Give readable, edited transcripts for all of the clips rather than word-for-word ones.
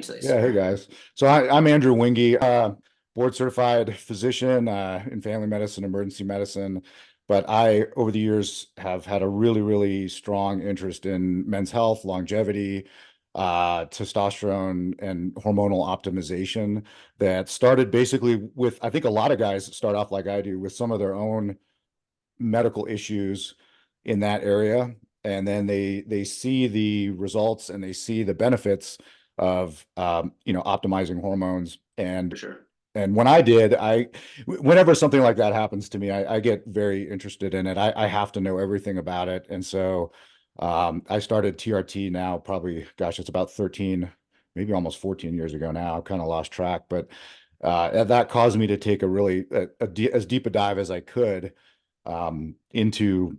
today's. Yeah, hey guys. So I'm Andrew Winge, board certified physician in family medicine, emergency medicine. But I, over the years, have had a really, really strong interest in men's health, longevity, testosterone, and hormonal optimization that started basically with, I think a lot of guys start off like I do with some of their own medical issues in that area, and then they see the results and they see the benefits of optimizing hormones. For sure. And when I did, whenever something like that happens to me, I get very interested in it. I have to know everything about it. And so I started TRT now, probably, gosh, it's about 13, maybe almost 14 years ago now. I've kind of lost track, but that caused me to take as deep a dive as I could into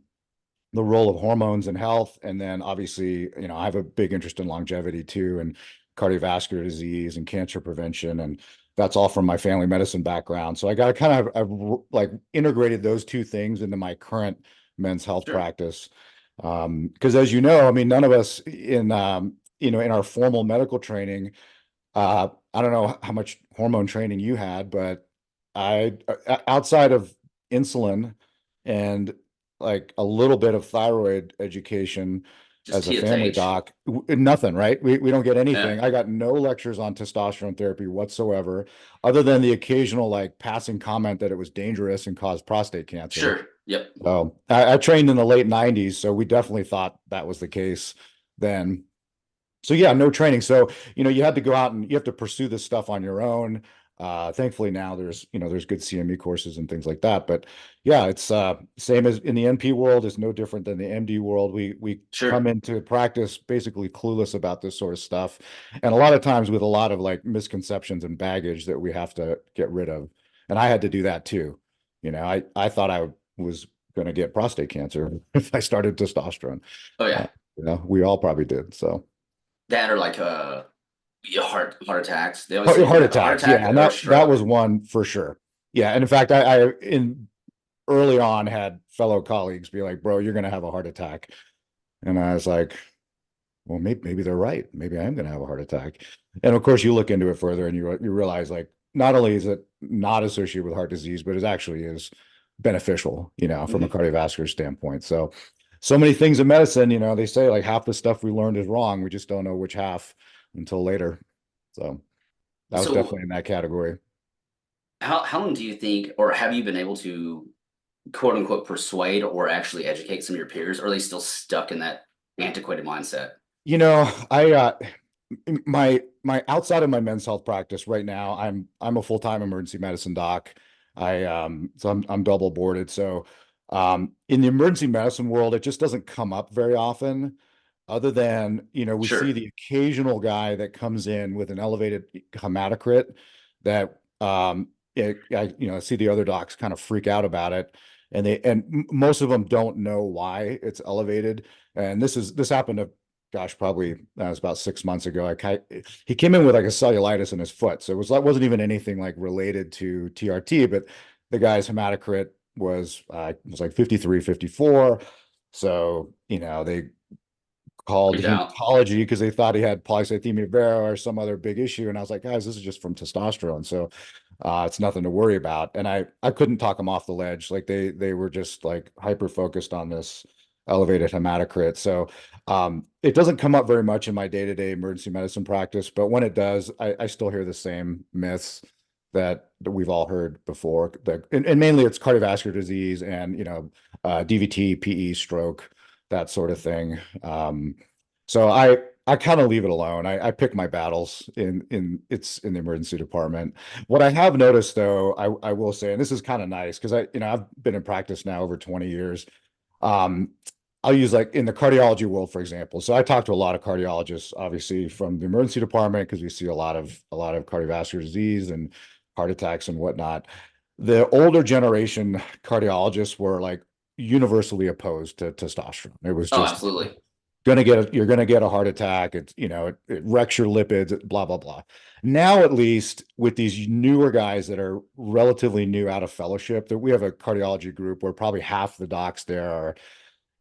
the role of hormones and health. And then obviously, I have a big interest in longevity too, and cardiovascular disease and cancer prevention. And that's all from my family medicine background. So I got to I've like integrated those two things into my current men's health Sure. practice. Because as you know, I mean, none of us in our formal medical training, I don't know how much hormone training you had, but outside of insulin and like a little bit of thyroid education Just as a family TSH. doc, nothing, right? We don't get Yeah. anything. I got no lectures on testosterone therapy whatsoever, other than the occasional like passing comment that it was dangerous and caused prostate cancer. Sure. Yep. So I trained in the late 90s, so we definitely thought that was the case then. So yeah, no training. So, you had to go out and you have to pursue this stuff on your own. Thankfully now there's good CME courses and things like that. But yeah, it's same as in the NP world. It's no different than the MD world. We come Sure. into practice basically clueless about this sort of stuff, and a lot of times with a lot of like misconceptions and baggage that we have to get rid of. And I had to do that too. I thought I was going to get prostate cancer if I started testosterone. Oh yeah. We all probably did. So. That or like heart attacks. They always say you're Heart gonna have a heart attacks, yeah, attack and or a that was stroke. one for sure. Yeah, and in fact, I in early on had fellow colleagues be like, "Bro, you're gonna have a heart attack," and I was like, "Well, maybe they're right. Maybe I am gonna have a heart attack." And of course, you look into it further, and you realize like not only is it not associated with heart disease, but it actually is beneficial, from a Hmm. cardiovascular standpoint. So many things in medicine, they say like half the stuff we learned is wrong. We just don't know which half until later. So. That was definitely So in that category. how long do you think, or have you been able to quote unquote persuade or actually educate some of your peers, or are they still stuck in that antiquated mindset? I my outside of my men's health practice right now, I'm a full-time emergency medicine doc. I'm double boarded. So in the emergency medicine world, it just doesn't come up very often, other than, we see Sure. the occasional guy that comes in with an elevated hematocrit that I see the other docs kind of freak out about it. And most of them don't know why it's elevated. And this happened to, gosh, probably that was about 6 months ago. He came in with like a cellulitis in his foot, so wasn't even anything like related to TRT, but the guy's hematocrit was like 53, 54. So they called Freaked out. hematology because they thought he had polycythemia vera or some other big issue, and I was like, guys, this is just from testosterone, so it's nothing to worry about. And I couldn't talk them off the ledge. Like they were just like hyper focused on this elevated hematocrit. So it doesn't come up very much in my day-to-day emergency medicine practice, but when it does, I still hear the same myths that we've all heard before. And mainly it's cardiovascular disease and DVT, PE, stroke, that sort of thing. So I kind of leave it alone. I pick my battles in the emergency department. What I have noticed though, I will say, and this is kind of nice because I've been in practice now over 20 years. Um, I'll use like in the cardiology world, for example. So I talk to a lot of cardiologists, obviously from the emergency department, because we see a lot of cardiovascular disease and heart attacks and whatnot. The older generation cardiologists were like universally opposed to testosterone. It was Oh, just absolutely. you're gonna get a heart attack. It wrecks your lipids, blah blah blah. Now, at least with these newer guys that are relatively new out of fellowship, that we have a cardiology group where probably half the docs there are,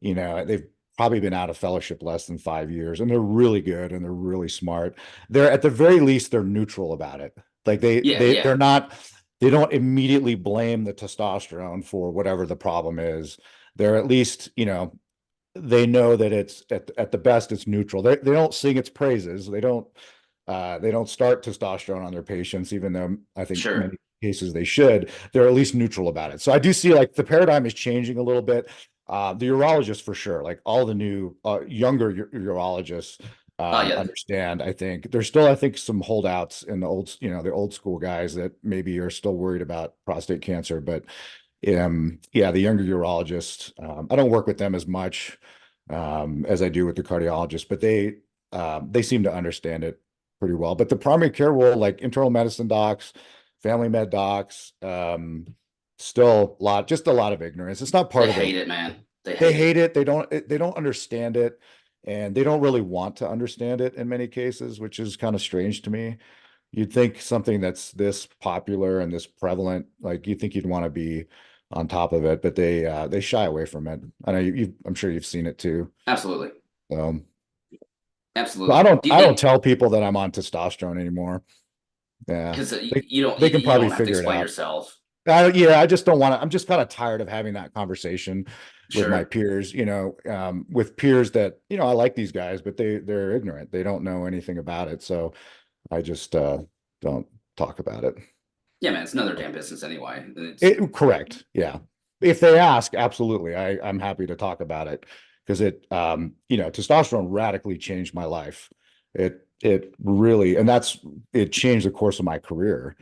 they've probably been out of fellowship less than 5 years, and they're really good and they're really smart. They're at the very least, they're neutral about it. Like Yeah, yeah, they're not, they don't immediately blame the testosterone for whatever the problem is. They're at least, they know that it's at the best, it's neutral. They don't sing its praises. They don't start testosterone on their patients, even though I think sure. many cases they should. They're at least neutral about it. So I do see like the paradigm is changing a little bit. The urologists for sure, like all the new younger urologists Oh yeah, understand. I think there's still, I think, some holdouts in the old, the old school guys that maybe are still worried about prostate cancer, but yeah, the younger urologists, I don't work with them as much as I do with the cardiologists, but they seem to understand it pretty well. But the primary care role, like internal medicine docs, family med docs, still just a lot of ignorance. It's not they part of their, hate it, man. They they hate hate it. it. They don't understand it, and they don't really want to understand it in many cases, which is kind of strange to me. You'd think something that's this popular and this prevalent, like you think you'd want to be on top of it, but they shy away from it. I know I'm sure you've seen it too. Absolutely, Um, but absolutely. Do you I don't think tell people that I'm on testosterone anymore. Yeah, because they you don't they can you probably don't have to figure it explain out. yourself? Yeah, I just don't want to. I'm just kind of tired of having that conversation with my Sure. peers. With peers that I like these guys, but they're ignorant. They don't know anything about it. So I just don't talk about it. Yeah, man. It's none of their damn business anyway. It's Correct. Yeah. If they ask, absolutely. I'm happy to talk about it because testosterone radically changed my life. It really, and it changed the course of my career.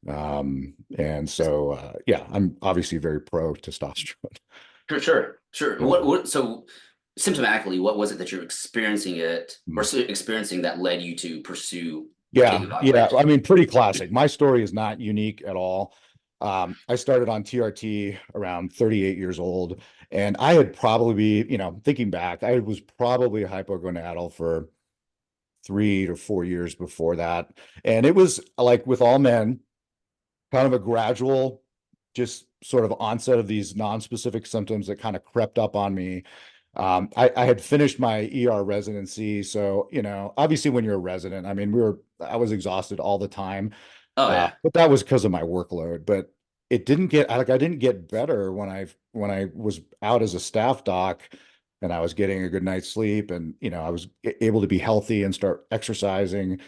And so, yeah, I'm obviously very pro testosterone. sure, sure, sure. Yeah. What so symptomatically, what was it that you're experiencing experiencing that led you to pursue getting Yeah, yeah. I evaluated? mean, pretty classic. My story is not unique at all. I started on TRT around 38 years old, and I had probably, thinking back, I was probably hypogonadal for 3 to 4 years before that. And it was like with all men, kind of a gradual, just sort of onset of these non-specific symptoms that kind of crept up on me. I had finished my ER residency. So, obviously when you're a resident, I mean, I was exhausted all the time. Oh yeah, But that was because of my workload. But it didn't I didn't get better when I was out as a staff doc and I was getting a good night's sleep and, I was able to be healthy and start exercising.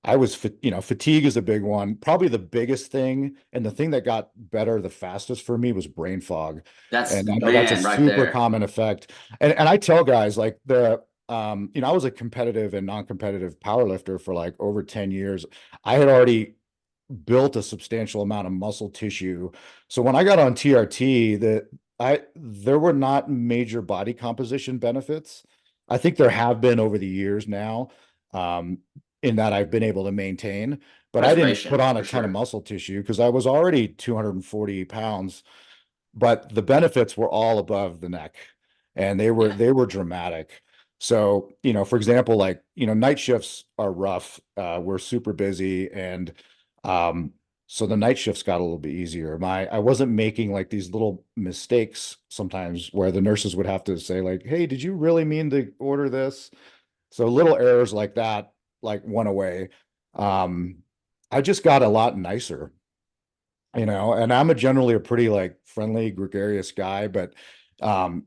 Fatigue is a big one. Probably the biggest thing and the thing that got better the fastest for me was brain fog. that's And I know that's a man right super there. common effect. And I tell guys like I was a competitive and non-competitive powerlifter for like over 10 years. I had already built a substantial amount of muscle tissue. So when I got on TRT, there were not major body composition benefits. I think there have been over the years now, um, in that I've been able to maintain, but I didn't put Preservation on a for ton of sure. muscle tissue because I was already 240 pounds, but the benefits were all above the neck and they were Yeah, they were dramatic. So, for example, like, night shifts are rough. We're super busy and um so the night shifts got a little bit easier. I wasn't making like these little mistakes sometimes where the nurses would have to say like, "Hey, did you really mean to order this?" So little errors like that like went away. Um I just got a lot nicer, and I'm generally a pretty like friendly, gregarious guy, but um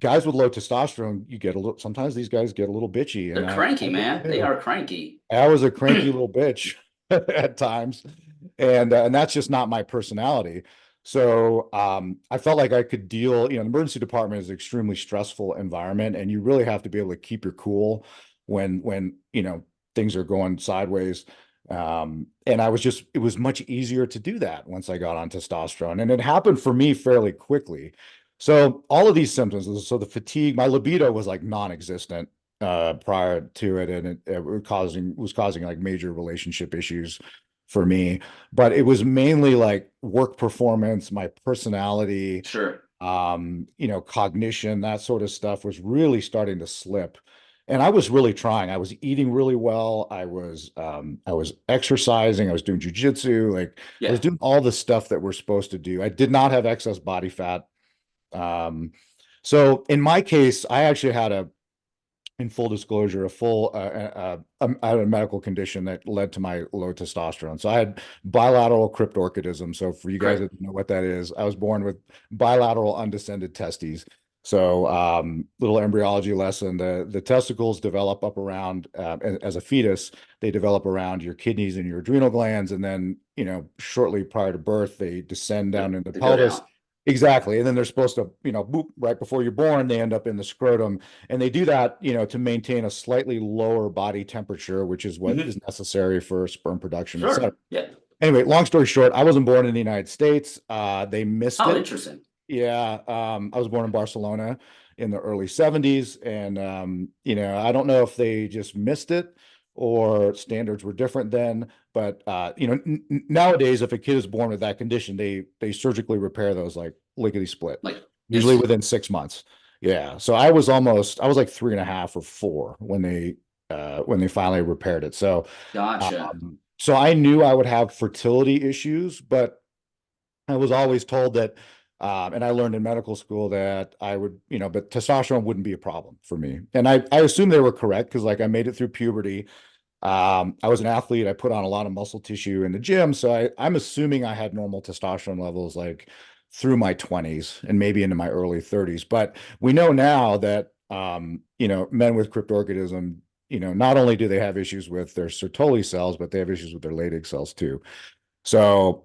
guys with low testosterone, you get a little, sometimes these guys get a little bitchy, they're and I cranky, did man. They too. are cranky. I was a cranky little bitch at times, and that's just not my personality. So I felt like I could deal. The emergency department is an extremely stressful environment, and you really have to be able to keep your cool when things are going sideways. And it was much easier to do that once I got on testosterone, and it happened for me fairly quickly. So all of these symptoms, so the fatigue, my libido was like non-existent prior to it, and it was causing like major relationship issues for me. But it was mainly like work performance, my personality, Sure. cognition, that sort of stuff was really starting to slip. And I was really trying. I was eating really well. I was exercising. I was doing jujitsu. Like I was Yeah. doing all the stuff that we're supposed to do. I did not have excess body fat. Um, So in my case, I actually had in full disclosure, I had a medical condition that led to my low testosterone. So I had bilateral cryptorchidism. So for you guys Correct. that don't know what that is, I was born with bilateral undescended testes. So little embryology lesson: the testicles develop up around as a fetus, they develop around your kidneys and your adrenal glands, and then shortly prior to birth, they descend down in the To go pelvis. down. Exactly, and then they're supposed to, boop, right before you're born, they end up in the scrotum, and they do that, to maintain a slightly lower body temperature, which is what is Hmm. necessary for sperm production, et cetera. Sure. Yeah. Anyway, long story short, I wasn't born in the United States. They missed Oh, it. interesting. Yeah, I was born in Barcelona in the early 70s, and I don't know if they just missed it or standards were different then, but nowadays, if a kid is born with that condition, they surgically repair those like lickety split, Like usually instantly. within 6 months. Yeah, so I was like 3.5 or 4 when they finally repaired it. Gotcha. So I knew I would have fertility issues, but I was always told that, and I learned in medical school that I would, but testosterone wouldn't be a problem for me. And I assumed they were correct because, like, I made it through puberty. I was an athlete. I put on a lot of muscle tissue in the gym. So I'm assuming I had normal testosterone levels like through my 20s and maybe into my early 30s. But we know now that, men with cryptorchidism, not only do they have issues with their Sertoli cells, but they have issues with their Leydig cells too. So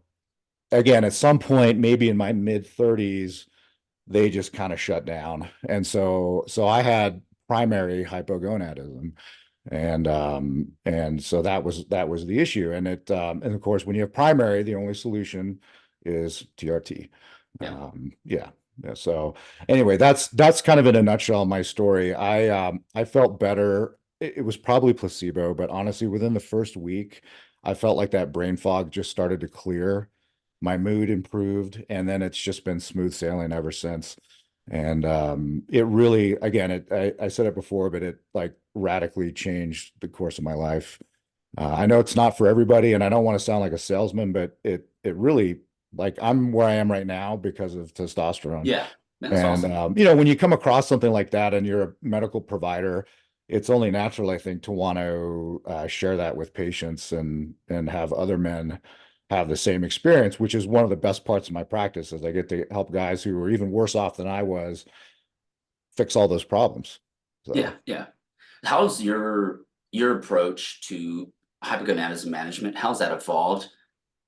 again, at some point, maybe in my mid 30s, they just kind of shut down. And so I had primary hypogonadism. And so that was the issue. And of course, when you have primary, the only solution is TRT. Yeah. Yeah. Yeah. So anyway, that's kind of in a nutshell my story. I felt better. It was probably placebo, but honestly, within the first week, I felt like that brain fog just started to clear. My mood improved, and then it's just been smooth sailing ever since. And it really, again, I said it before, but it like radically changed the course of my life. I know it's not for everybody, and I don't want to sound like a salesman, but it really, like, I'm where I am right now because of testosterone. Yeah. Man, that's And awesome. when you come across something like that and you're a medical provider, it's only natural, I think, to want to share that with patients and have other men have the same experience, which is one of the best parts of my practice, is I get to help guys who are even worse off than I was fix all those problems. Yeah. So Yeah. How's your approach to hypogonadism management? How's that evolved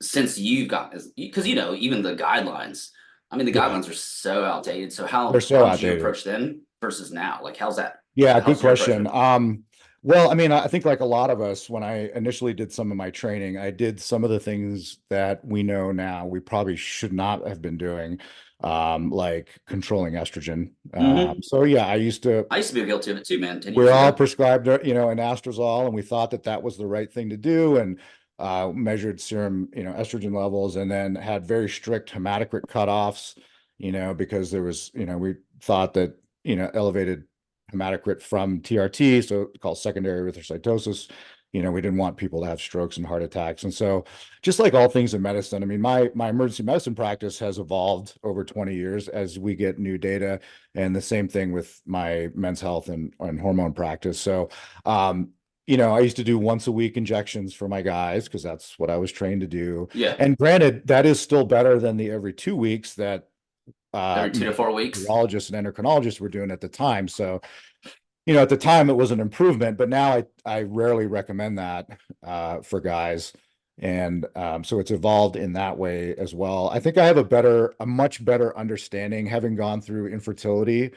since you've got, because even the guidelines, I mean, the yeah, guidelines are so outdated. So they're how so did you outdated. approach them versus now? Like, Yeah, good how's your approach question. been? Well, I mean, I think like a lot of us, when I initially did some of my training, I did some of the things that we know now we probably should not have been doing, like controlling estrogen. Hmm. So yeah, I used to, I used to be guilty of it too, man, 10 we're years all ago. prescribed, anastrozole, and we thought that that was the right thing to do, and measured serum, estrogen levels, and then had very strict hematocrit cutoffs, because there was, we thought that, elevated hematocrit from TRT, so called secondary erythrocytosis, we didn't want people to have strokes and heart attacks. And so, just like all things in medicine, I mean, my emergency medicine practice has evolved over 20 years as we get new data, and the same thing with my men's health and hormone practice. So, I used to do once a week injections for my guys because that's what I was trained to do. Yeah. And granted, that is still better than the every 2 weeks that Every 2 to 4 weeks. urologists and endocrinologists were doing at the time. So, at the time it was an improvement, but now I rarely recommend that for guys. And so it's evolved in that way as well. I think I have a much better understanding, having gone through infertility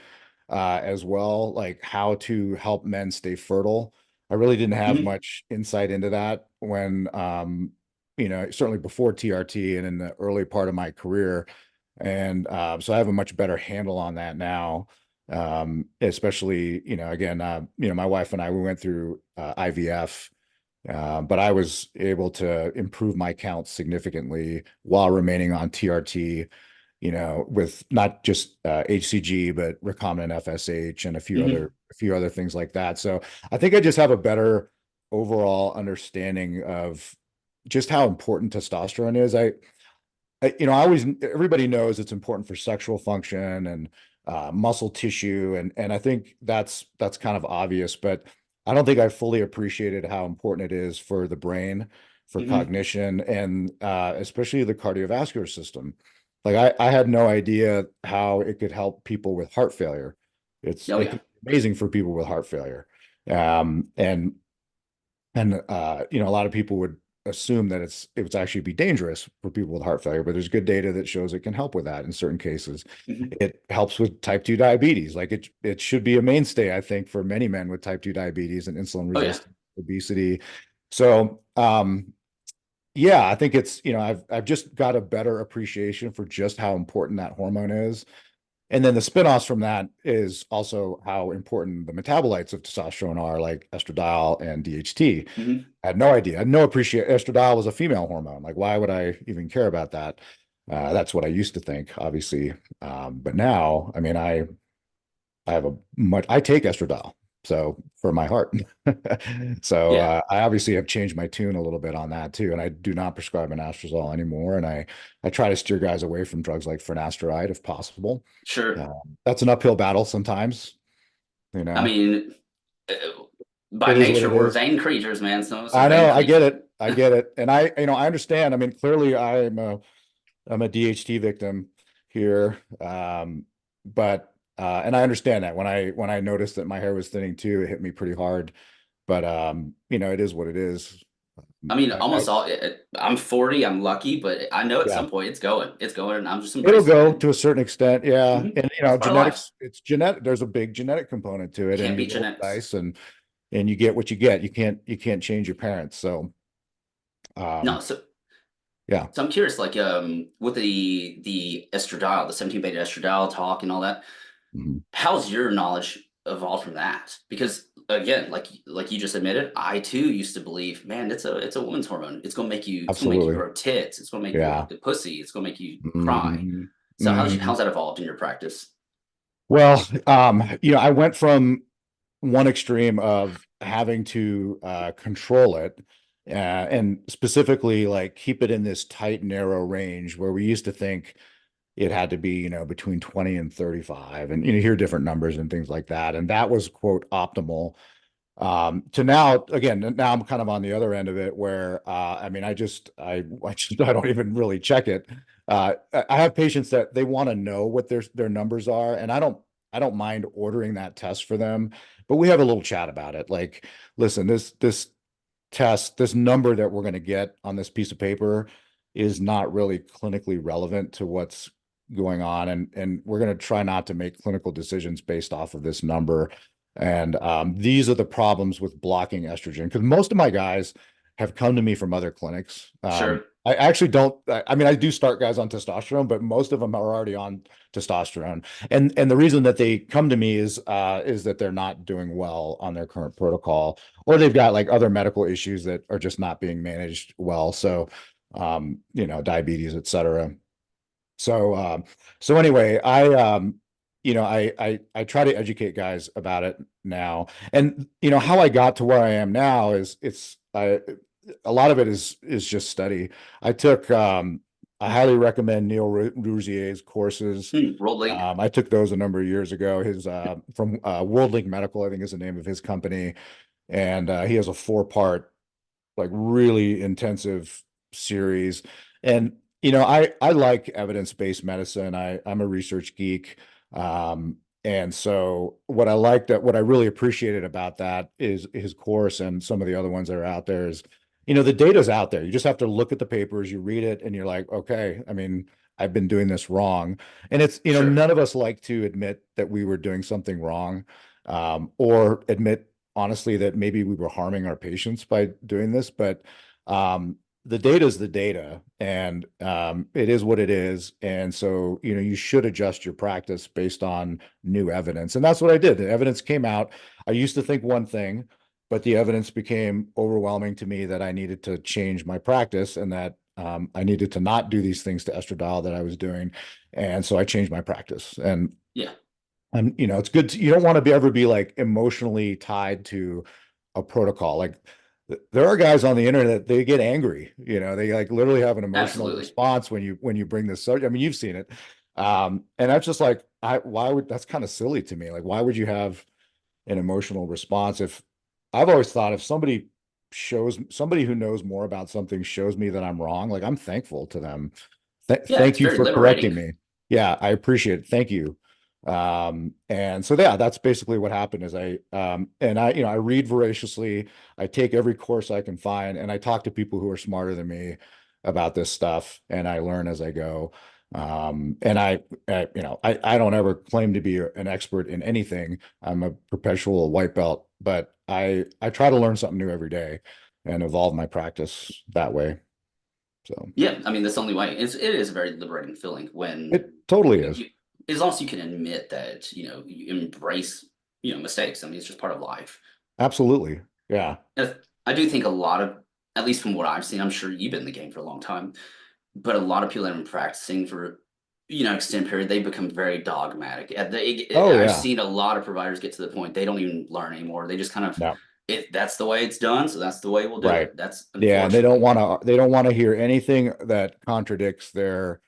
as well, like how to help men stay fertile. I really didn't have Hmm. much insight into that when, certainly before TRT and in the early part of my career. And so I have a much better handle on that now. Especially, again, my wife and I, we went through IVF, but I was able to improve my count significantly while remaining on TRT, with not just HCG, but recombinant FSH and Hmm. a few other things like that. So I think I just have a better overall understanding of just how important testosterone is. I always, everybody knows it's important for sexual function and muscle tissue, and I think that's kind of obvious, but I don't think I fully appreciated how important it is for the brain, for Hmm. cognition, and especially the cardiovascular system. Like I had no idea how it could help people with heart failure. Oh yeah. It's amazing for people with heart failure. Um, and a lot of people would assume that it would actually be dangerous for people with heart failure, but there's good data that shows it can help with that in certain cases. Hmm. It helps with type 2 diabetes. Like it should be a mainstay, I think, for many men with type 2 diabetes and insulin Oh yeah. resistant obesity. So yeah, I think it's, I've just got a better appreciation for just how important that hormone is. And then the spinoffs from that is also how important the metabolites of testosterone are, like estradiol and DHT. Hmm. I had no idea. I had no appreciate. Estradiol was a female hormone. Like, why would I even care about that? That's what I used to think, obviously. But now, I mean, I have a much. I take estradiol, so for my heart. So Yeah. I obviously have changed my tune a little bit on that too, and I do not prescribe anastrozole anymore. And I try to steer guys away from drugs like finasteride if possible. Sure. That's an uphill battle sometimes, you I know. mean, uh, by It is what nature, it we're is. vain creatures, man. Some of us are I vain know, I get creatures. it. I get it. And I understand. I mean, clearly I'm a DHT victim here. But and I understand that when I noticed that my hair was thinning too, it hit me pretty hard. But it is what it is. I mean, I almost all. I'm 40. I'm lucky, but I know at Yeah. some point it's going. It's going, and I'm just It'll embracing it. go And to a certain extent, yeah. mhm, And it's part of life. genetics, it's genetic. There's a big genetic component to it, and Can't you beat roll the genetics. dice and you get what you get. You can't change your parents. So No, um so yeah. I'm curious, like with the estradiol, the 17 beta estradiol talk and all that. Mhm. How's your knowledge evolved from that? Because again, like you just admitted, I too used to believe, man, it's a woman's hormone. It's gonna make you Absolutely. grow tits. It's gonna make you Yeah. look at pussy. It's gonna make you cry. Mhm. So Mhm. how's that evolved in your practice? Well, I went from one extreme of having to control it, and specifically like keep it in this tight, narrow range where we used to think it had to be, between 20 and 35, and hear different numbers and things like that. And that was quote optimal. To now, again, now I'm kind of on the other end of it where I mean, I don't even really check it. I have patients that they want to know what their numbers are, and I don't mind ordering that test for them, but we have a little chat about it. Like, listen, this test, this number that we're going to get on this piece of paper is not really clinically relevant to what's going on. And we're going to try not to make clinical decisions based off of this number. And these are the problems with blocking estrogen, because most of my guys have come to me from other clinics. Sure, I actually don't, I mean, I do start guys on testosterone, but most of them are already on testosterone. And the reason that they come to me is that they're not doing well on their current protocol, or they've got like other medical issues that are just not being managed well. So, diabetes, et cetera. So, so anyway, I try to educate guys about it now. And, how I got to where I am now is a lot of it is just study. I took, I highly recommend Neil Rousier's courses. Rolled link. I took those a number of years ago. His from World Link Medical, I think is the name of his company, and he has a four-part, like really intensive series. And I like evidence-based medicine. I'm a research geek. And so what I really appreciated about that is his course and some of the other ones that are out there is, the data's out there. You just have to look at the papers, you read it, and you're like, okay, I mean, I've been doing this wrong. And it's, Sure, none of us like to admit that we were doing something wrong, or admit honestly that maybe we were harming our patients by doing this. But the data is the data, and it is what it is. And so, you should adjust your practice based on new evidence. And that's what I did. The evidence came out. I used to think one thing, but the evidence became overwhelming to me that I needed to change my practice, and that I needed to not do these things to estradiol that I was doing. And so I changed my practice. yeah, And it's good you don't want to ever be like emotionally tied to a protocol. Like, there are guys on the internet, they get angry, they like literally have an emotional absolutely. response when you bring this subject. I mean, you've seen it. And that's just like, why would, that's kind of silly to me. Like, why would you have an emotional response? If I've always thought if somebody who knows more about something shows me that I'm wrong, like I'm thankful to them. Yeah, Thank it's you very for correcting liberating. me. Yeah, I appreciate it. Thank you. And so yeah, that's basically what happened is I read voraciously. I take every course I can find, and I talk to people who are smarter than me about this stuff, and I learn as I go. And I don't ever claim to be an expert in anything. I'm a perpetual white belt, but I try to learn something new every day and evolve my practice that way. So Yeah, I mean that's the only way. It is a very liberating feeling when it totally you know is. you, as long as you can admit that you embrace mistakes. I mean it's just part of life. Absolutely. Yeah. And I do think a lot of, at least from what I've seen, I'm sure you've been in the game for a long time, but a lot of people that have been practicing for extended period, they become very dogmatic. Oh I've yeah. seen a lot of providers get to the point they don't even learn anymore. They just kind of, No. that's the way it's done, so that's the way we'll do Right. it. That's Yeah, and unfortunately. they don't want to hear anything that contradicts their,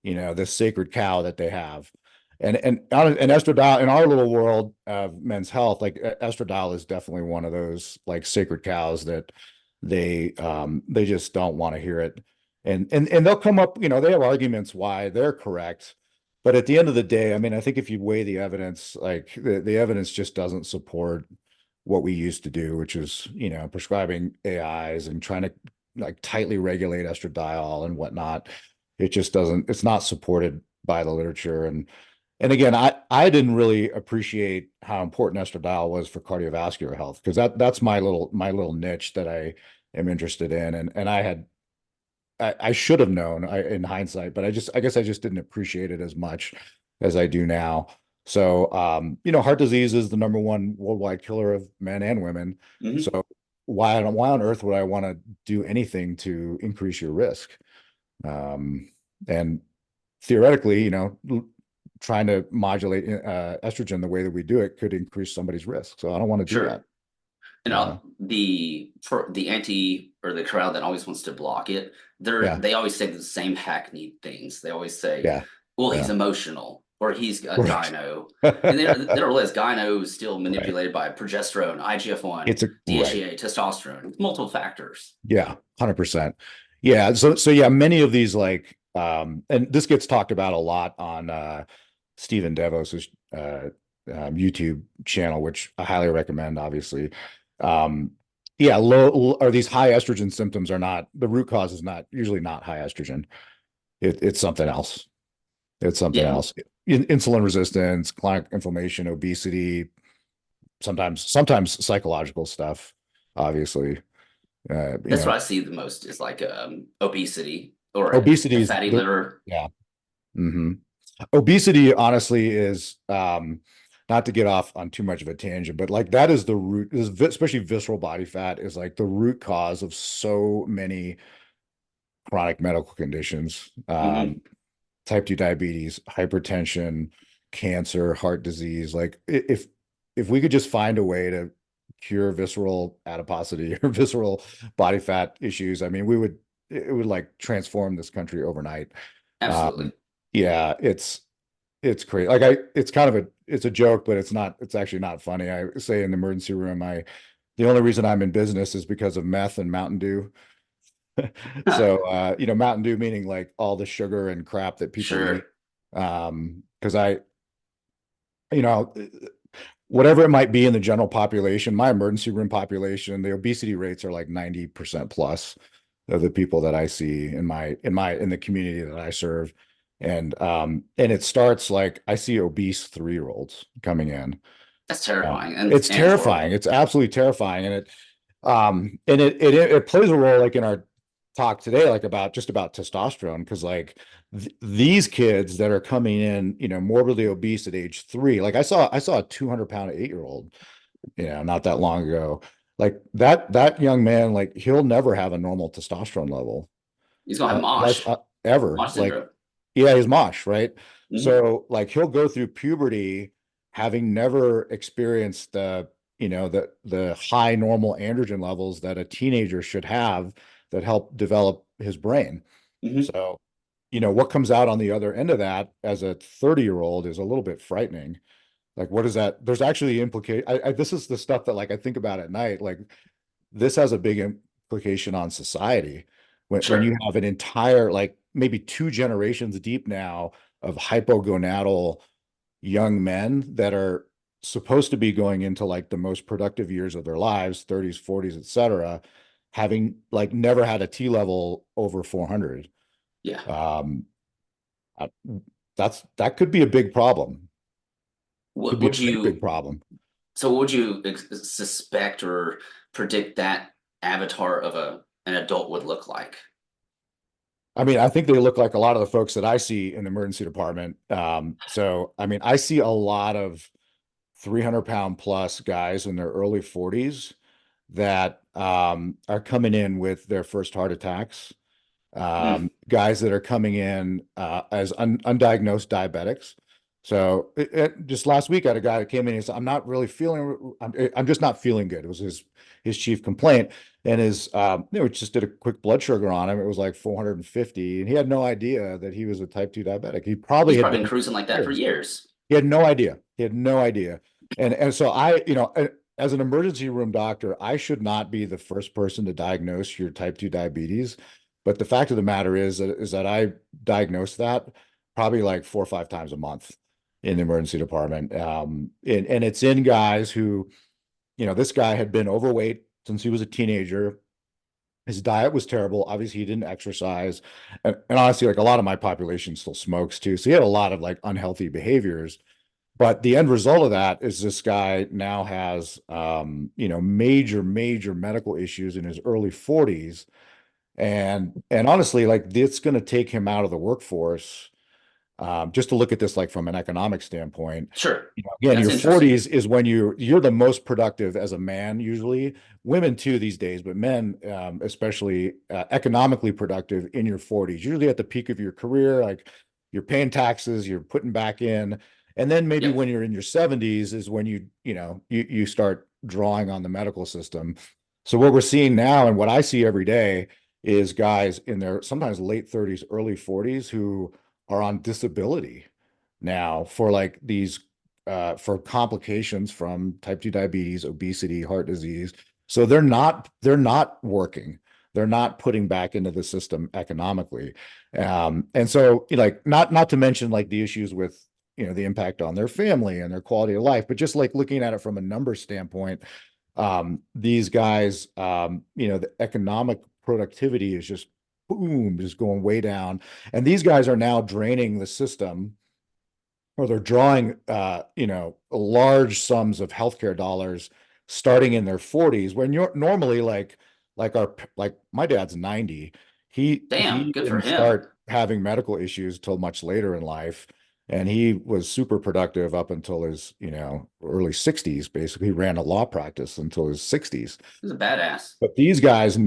this sacred cow that they have. And estradiol in our little world of men's health, like estradiol is definitely one of those like sacred cows that they just don't want to hear it. And they'll come up, they have arguments why they're correct. But at the end of the day, I mean, I think if you weigh the evidence, like the evidence just doesn't support what we used to do, which is, prescribing AIs and trying to like tightly regulate estradiol and whatnot. It just doesn't, it's not supported by the literature. And again, I didn't really appreciate how important estradiol was for cardiovascular health because that's my little niche that I am interested in. And I should have known in hindsight, but I guess I just didn't appreciate it as much as I do now. So, heart disease is the number one worldwide killer of men and women. Mhm. So why on earth would I want to do anything to increase your risk? And theoretically, trying to modulate estrogen the way that we do it could increase somebody's risk. So I don't want to do Sure. that. And Uh, the anti or the crowd that always wants to block it, yeah, they always say the same hackneyed things. They always say, yeah, "Well, he's yeah. emotional," or "He's a Right. gyno," and they don't realize gyno is still Right. manipulated by progesterone, IGF-1, It's a right. DHEA, testosterone, multiple factors. Yeah, 100%. Yeah, so yeah, many of these like and this gets talked about a lot on Stephen Devos's YouTube channel, which I highly recommend, obviously. Um yeah, low or these high estrogen symptoms are not the root cause is not usually not high estrogen. It's something else. It's something Yeah, else. Insulin resistance, chronic inflammation, obesity, sometimes psychological stuff, obviously. Uh, you that's know, what I see the most is like obesity or obesity a is fatty the liver. yeah. Hmm. Obesity honestly is not to get off on too much of a tangent, but like that is the root especially visceral body fat is like the root cause of so many chronic medical conditions. Hmm. Type 2 diabetes, hypertension, cancer, heart disease. Like if we could just find a way to cure visceral adiposity or visceral body fat issues, I mean, it would like transform this country overnight. Absolutely. Yeah, it's crazy. Like it's kind of it's a joke, but it's actually not funny. I say in the emergency room, the only reason I'm in business is because of meth and Mountain Dew. So, Mountain Dew meaning like all the sugar and crap that people eat. Sure. Because you know, whatever it might be in the general population, my emergency room population, the obesity rates are like 90% plus of the people that I see in the community that I serve. And it starts like I see obese 3-year-olds coming in. That's terrifying It's and terrifying. horrible. It's absolutely terrifying. And it plays a role like in our talk today, like about testosterone, because like these kids that are coming in, morbidly obese at age 3, like I saw a 200-pound 8-year-old, not that long ago. Like that young man, like he'll never have a normal testosterone level He's gonna have unless mosh, ever. mosh Like, syndrome. yeah, he's mosh, right? Hmm. So like he'll go through puberty having never experienced the high normal androgen levels that a teenager should have that help develop his brain. Hmm. So what comes out on the other end of that as a 30-year-old is a little bit frightening. Like, what is that? There's actually this is the stuff that like I think about at night. Like, this has a big implication on society when you Sure. have an entire, like maybe two generations deep now of hypogonadal young men that are supposed to be going into like the most productive years of their lives, 30s, 40s, etc., having like never had a T level over 400. Yeah. Um, I- that could be a big problem. Could What be a would big, big you, problem. so what would you suspect or predict that avatar of an adult would look like? I mean, I think they look like a lot of the folks that I see in the emergency department. So, I mean, I see a lot of 300-pound plus guys in their early 40s that are coming in with their first heart attacks. Mm, Guys that are coming in as undiagnosed diabetics. So just last week, I had a guy that came in and said, "I'm not really feeling. I'm just not feeling good." It was his chief complaint, and just did a quick blood sugar on him. It was like 450, and he had no idea that he was a type 2 diabetic. He probably he's had probably been been cruising like that for years. years. He had no idea. He had no idea. And so as an emergency room doctor, I should not be the first person to diagnose your type 2 diabetes. But the fact of the matter is that I diagnose that probably like 4 or 5 times a month in the emergency department. And it's in guys who, this guy had been overweight since he was a teenager. His diet was terrible. Obviously, he didn't exercise. And honestly, like a lot of my population still smokes too. So he had a lot of like unhealthy behaviors. But the end result of that is this guy now has, major, major medical issues in his early 40s. And honestly, like it's going to take him out of the workforce. Just to look at this like from an economic standpoint, Sure. again, That's your interesting. 40s is when you're the most productive as a man, usually. Women too these days, but men, especially economically productive in your 40s, usually at the peak of your career, like you're paying taxes, you're putting back in. And then maybe Yep. when you're in your 70s is when you start drawing on the medical system. So what we're seeing now and what I see every day is guys in their sometimes late 30s, early 40s who are on disability now for like these for complications from type 2 diabetes, obesity, heart disease. So they're not working. They're not putting back into the system economically. And so like not to mention like the issues with the impact on their family and their quality of life, but just like looking at it from a number standpoint, these guys, the economic productivity is just boom, just going way down. And these guys are now draining the system, or they're drawing large sums of healthcare dollars starting in their 40s when you're normally like my dad's 90. Damn, He good for didn't him. start having medical issues till much later in life, and he was super productive up until his early 60s. Basically, he ran a law practice until his 60s. He's a badass. But these guys,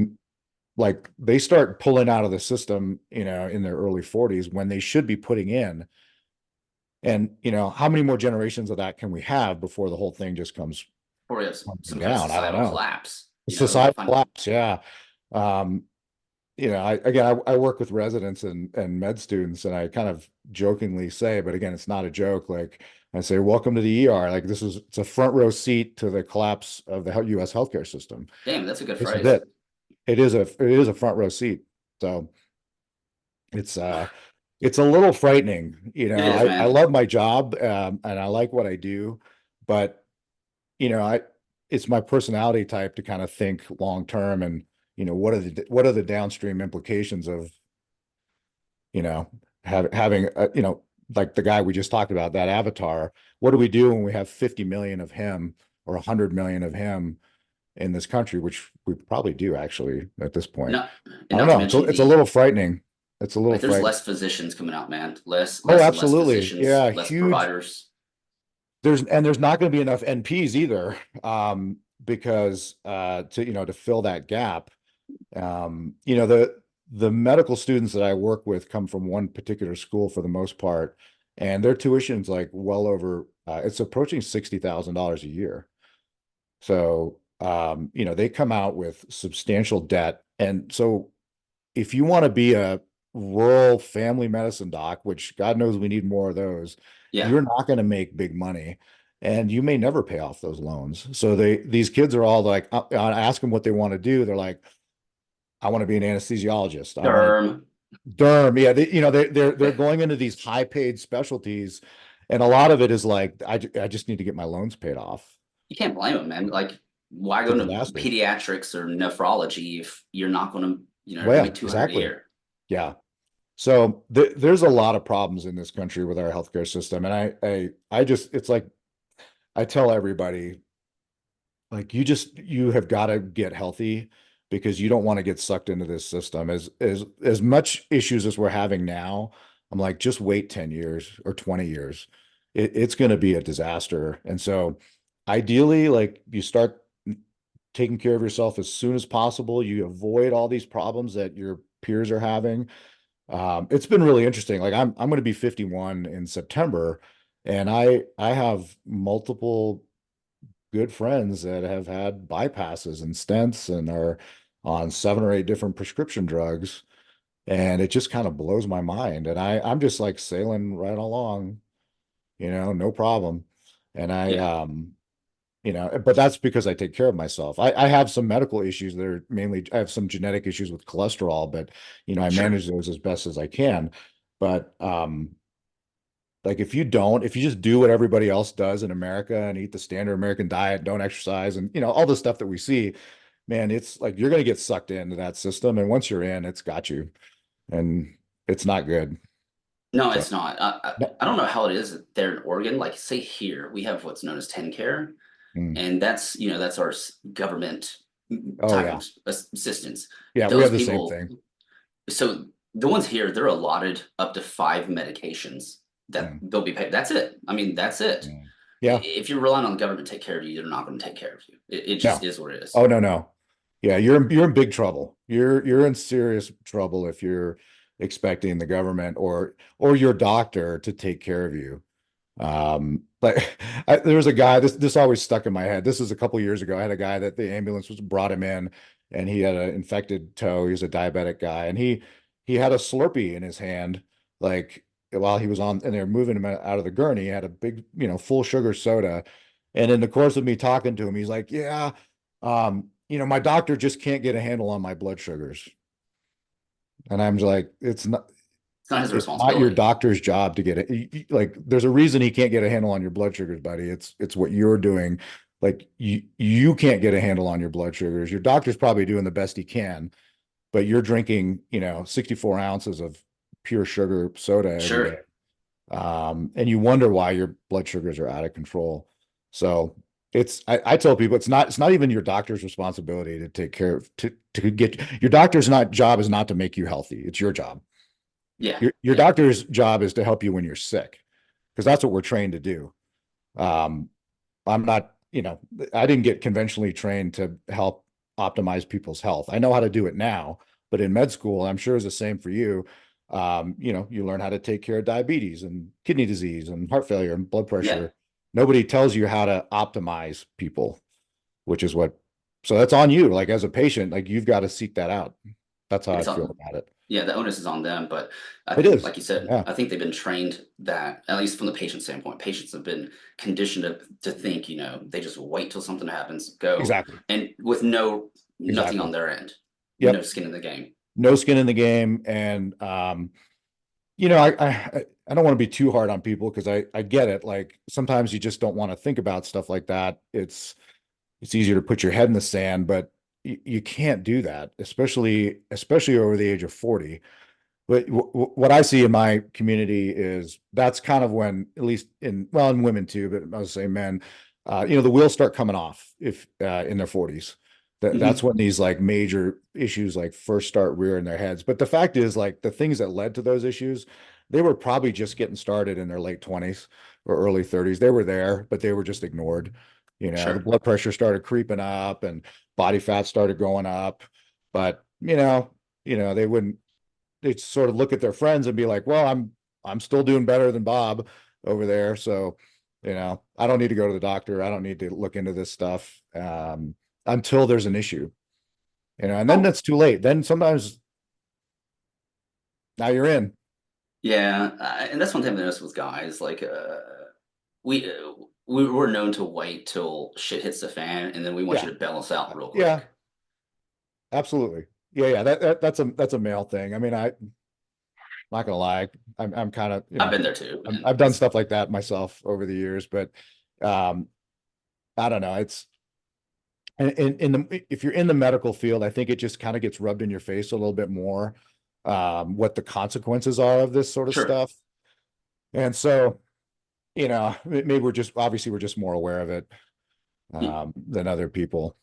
like, they start pulling out of the system in their early 40s when they should be putting in. And how many more generations of that can we have before the whole thing just comes Or we have crumbling some kind of down? I don't societal know. collapse. We gotta Societal find. collapse, yeah. Um, I work with residents and med students, and I kind of jokingly say, but again, it's not a joke. Like I say, welcome to the ER. Like it's a front row seat to the collapse of the U.S. healthcare system. Damn, that's a good This is phrase. it. It is a front row seat. So it's it's a little frightening. It is, I man. love my job, and I like what I do, but I it's my personality type to kind of think long term and what are the downstream implications of you know having like the guy we just talked about, that avatar. What do we do when we have 50 million of him or 100 million of him in this country, which we probably do actually at this point. Not I and don't not to know. mention It's a the little frightening. It's a little like there's frightening. less physicians coming out, man. Less Oh, less and less absolutely. physicians, Yeah, less huge. providers. There's not going to be enough NPs either, because to fill that gap. The medical students that I work with come from one particular school for the most part, and their tuition's like well over it's approaching $60,000 a year. So they come out with substantial debt. And so if you want to be rural family medicine doc, which God knows we need more of those, Yeah, you're not going to make big money and you may never pay off those loans. So these kids are all like, I ask them what they want to do. They're like, I want to be an anesthesiologist. I want to derm. derm. Yeah. They're going into these high paid specialties. And a lot of it is like, I just need to get my loans paid off. You can't blame them, man. Like, why It's a go to disaster. pediatrics or nephrology if you're not going to, Well, yeah, make 200 a exactly. year? Yeah. So there's a lot of problems in this country with our healthcare system. And I just, it's like, I tell everybody, like, you have got to get healthy because you don't want to get sucked into this system as much issues as we're having now. I'm like, just wait 10 years or 20 years. It's going to be a disaster. And so ideally, like, you start taking care of yourself as soon as possible. You avoid all these problems that your peers are having. It's been really interesting. Like, I'm going to be 51 in September, and I have multiple good friends that have had bypasses and stents and are on 7 or 8 different prescription drugs. And it just kind of blows my mind. And I'm just like sailing right along, no problem. And Yeah, but that's because I take care of myself. I have some medical issues that are mainly, I have some genetic issues with cholesterol, but I sure. manage those as best as I can. But like, if you just do what everybody else does in America and eat the standard American diet, don't exercise, and all the stuff that we see, man, it's like you're going to get sucked into that system. And once you're in, it's got you, and it's not good. No, So it's not. no- I don't know how it is there in Oregon. Like, say here, we have what's known as 10 care, mm. and that's our government Oh type yeah. of assistance. Yeah, we Those have the same people, thing. so the ones here, they're allotted up to 5 medications that Mm. they'll be paid. That's it. I mean, that's it. Mm. Yeah. If you're relying on the government to take care of you, they're not going to take care of you. It just No. is what it is. Oh, no, no. Yeah, you're in big trouble. You're in serious trouble if you're expecting the government or your doctor to take care of you. Like, there was a guy, this always stuck in my head. This was a couple years ago. I had a guy that the ambulance was brought him in, and he had an infected toe. He was a diabetic guy, and he had a Slurpee in his hand, like, while he was on, and they were moving him out of the gurney. He had a big, full sugar soda. And in the course of me talking to him, he's like, yeah, my doctor just can't get a handle on my blood sugars. And I'm just like, It's not his it's not your responsibility. doctor's job to get it. Like, there's a reason he can't get a handle on your blood sugars, buddy. It's what you're doing. Like, you can't get a handle on your blood sugars. Your doctor's probably doing the best he can, but you're drinking, 64 ounces of pure sugar soda every day. Sure. And you wonder why your blood sugars are out of control. So I tell people it's not even your doctor's responsibility to take care of to get your doctor's not job is not to make you healthy. It's your job. Yeah. Your Yeah. doctor's job is to help you when you're sick, because that's what we're trained to do. Um, I'm not, I didn't get conventionally trained to help optimize people's health. I know how to do it now, but in med school, I'm sure it's the same for you. You learn how to take care of diabetes and kidney disease and heart failure and blood Yeah. pressure. Nobody tells you how to optimize people, which is so that's on you. Like, as a patient, like, you've got to seek that out. That's how I It's feel on. about it. Yeah, the onus is on them, but I It think, is. like you said, Yeah, I think they've been trained that, at least from the patient standpoint, patients have been conditioned to think, they just wait till something happens, go, exactly. and with nothing on Exactly. their end, no Yep. skin in the game. No skin in the game. And, I don't want to be too hard on people because I get it. Like, sometimes you just don't want to think about stuff like that. It's easier to put your head in the sand, but you can't do that, especially over the age of 40. But what I see in my community is that's kind of when, at least in women too, but I would say men, the wheels start coming off if in their 40s. That's Mhm. when these, like, major issues like first start rearing their heads. But the fact is, like, the things that led to those issues, they were probably just getting started in their late 20s or early 30s. They were there, but they were just ignored. The Sure. blood pressure started creeping up and body fat started going up. But they wouldn't they sort of look at their friends and be like, well, I'm still doing better than Bob over there. So, I don't need to go to the doctor. I don't need to look into this stuff until there's an issue, and then Oh, that's too late. Then sometimes Now you're in. Yeah, and that's one thing I noticed with guys. Like, we we're known to wait till shit hits the fan, and then we want Yeah. you to bail us out real Yeah, quick. absolutely. Yeah, yeah. That's a male thing. I mean, not gonna lie, I'm kind of, I've been there too, and I've done stuff like that myself over the years, but um, I don't know. It's in the if you're in the medical field, I think it just kind of gets rubbed in your face a little bit more, what the consequences are of this sort of sure. stuff. And so, maybe we're just more aware of it than other people.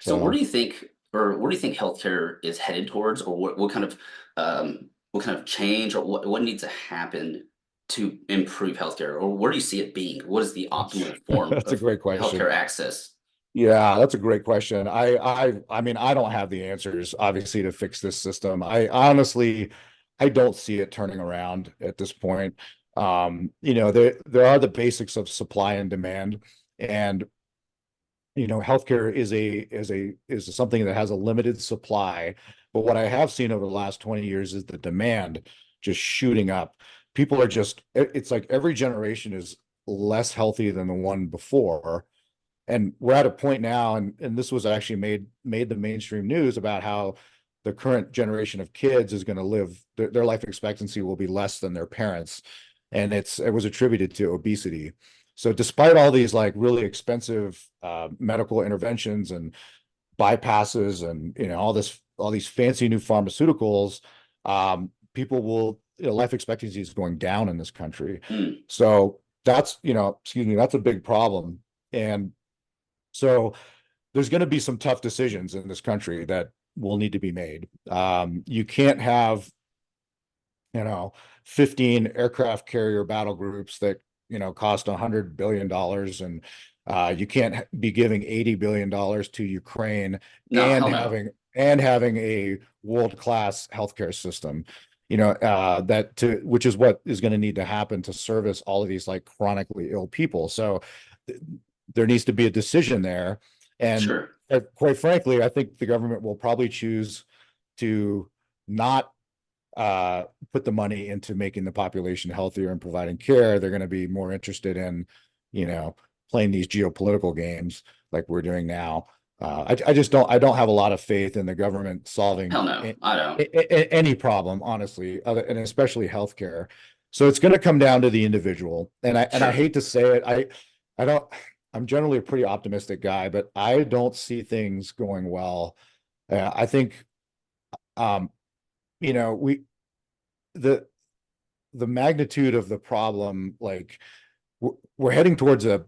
So where So do you think, or where do you think healthcare is headed towards, or what kind of change, or what needs to happen to improve healthcare, or where do you see it being? What is the that's optimal form that's a of great question. healthcare access? Yeah, that's a great question. I mean, I don't have the answers, obviously, to fix this system. I honestly, I don't see it turning around at this point. There are the basics of supply and demand, and healthcare is something that has a limited supply. But what I have seen over the last 20 years is the demand just shooting up. People are just, it's like every generation is less healthy than the one before, and we're at a point now, and this was actually made the mainstream news about how the current generation of kids is going to live, their life expectancy will be less than their parents, and it was attributed to obesity. So despite all these like really expensive medical interventions and bypasses and all these fancy new pharmaceuticals, people will, life expectancy is going down in this country. Hmm, So that's, excuse me, that's a big problem. And so there's going to be some tough decisions in this country that will need to be made. You can't have, you know, 15 aircraft carrier battle groups that, cost $100 billion, and you can't be giving $80 billion to Ukraine no, and hell no. having a world-class healthcare system. Which is what is going to need to happen to service all of these like chronically ill people. So there needs to be a decision there. And Sure, quite frankly, I think the government will probably choose to not uh, put the money into making the population healthier and providing care. They're going to be more interested in, you know, playing these geopolitical games like we're doing now. I just I don't have a lot of faith in the government solving hell no. I don't. any problem, honestly, and especially healthcare. So it's going to come down to the individual. And I Sure. hate to say it, I don't. I'm generally a pretty optimistic guy, but I don't see things going well. I think, um, we the the magnitude of the problem, like we're heading towards a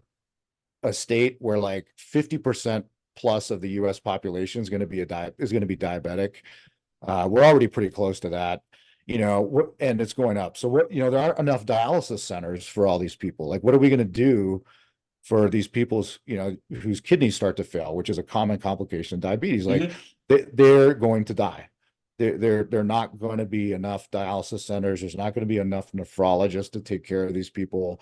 state where like 50% plus of the US population is going to be diabetic. We're already pretty close to that, and it's going up. So there aren't enough dialysis centers for all these people. Like, what are we going to do for these people's, whose kidneys start to fail, which is a common complication of diabetes? Like, Hmm. they're going to die. They're not going to be enough dialysis centers. There's not going to be enough nephrologists to take care of these people.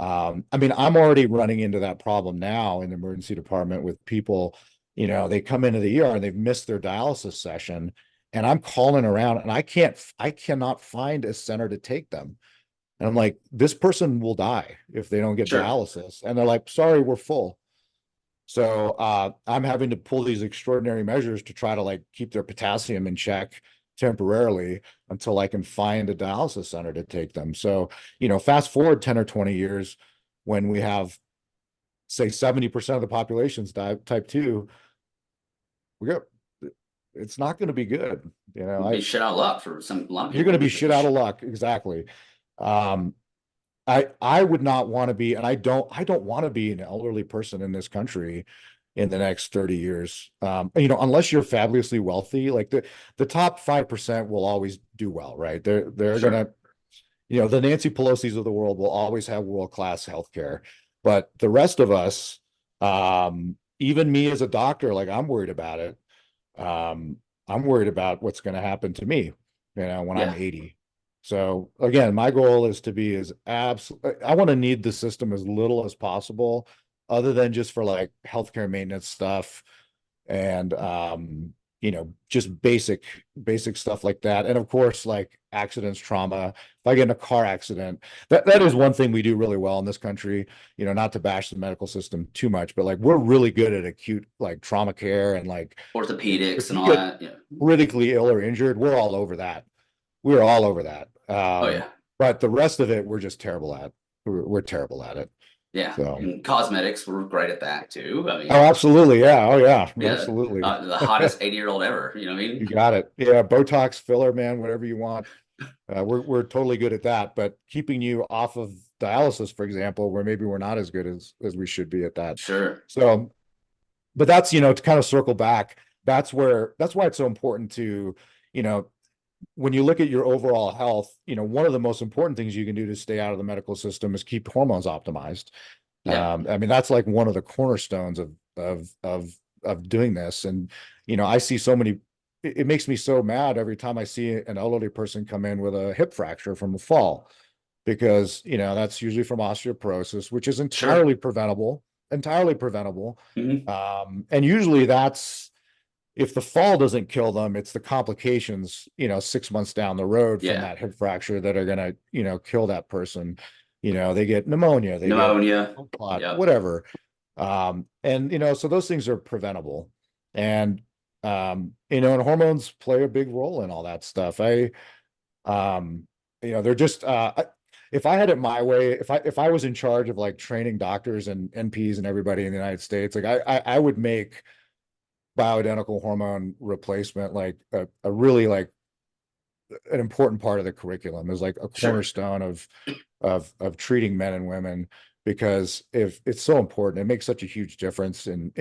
I mean, I'm already running into that problem now in the emergency department with people, they come into the ER and they've missed their dialysis session, and I'm calling around and I cannot find a center to take them. And I'm like, this person will die if they don't get Sure. dialysis. And they're like, sorry, we're full. So I'm having to pull these extraordinary measures to try to like keep their potassium in check temporarily until I can find a dialysis center to take them. So, fast forward 10 or 20 years when we have, say, 70% of the population's type 2, we got it's not going to be good. Be shit out of luck for a lot of You're people going to in be your shit out of position. luck. Exactly. Um, I would not want to be, and I don't want to be an elderly person in this country in the next 30 years. Unless you're fabulously wealthy, like the top 5% will always do well, right? They're Sure. gonna, the Nancy Pelosi's of the world will always have world-class healthcare. But the rest of us, even me as a doctor, like I'm worried about it. Um, I'm worried about what's going to happen to me, when I'm Yeah. 80. So again, my goal is to be I want to need the system as little as possible, other than just for like healthcare maintenance stuff and just basic stuff like that. And of course, like accidents, trauma. If I get in a car accident, that is one thing we do really well in this country, not to bash the medical system too much, but like we're really good at acute like trauma care and like, Orthopedics if and you all get that. Yeah. critically ill or injured, we're all over that. We're all over that. Oh yeah. But the rest of it, we're just terrible at. We're terrible at it. Yeah. So, And cosmetics, we're great at that too. I oh, mean, absolutely. Yeah. Oh, yeah. yeah, Absolutely. the hottest 80-year-old ever. You know what I You mean? got it. Yeah. Botox, filler, man, whatever you want. We're totally good at that. But keeping you off of dialysis, for example, where maybe we're not as good as we should be at that. Sure. So, but that's, to kind of circle back, that's why it's so important to, you know, when you look at your overall health, one of the most important things you can do to stay out of the medical system is keep hormones optimized. Yeah. I mean, that's like one of the cornerstones of doing this. And, I see so many, it makes me so mad every time I see an elderly person come in with a hip fracture from a fall, because, that's usually from osteoporosis, which is Sure. entirely preventable. Hmm. And usually that's, if the fall doesn't kill them, it's the complications, 6 months down the road from Yeah. that hip fracture that are gonna, kill that person. They get pneumonia, they get Pneumonia. blood clot, Yep. whatever. And so those things are preventable. And and hormones play a big role in all that stuff. They're just if I had it my way, if I was in charge of like training doctors and NPs and everybody in the United States, like I would make bioidentical hormone replacement like a really like an important part of the curriculum, is like a Sure. cornerstone of treating men and women, because if it's so important, it makes such a huge difference in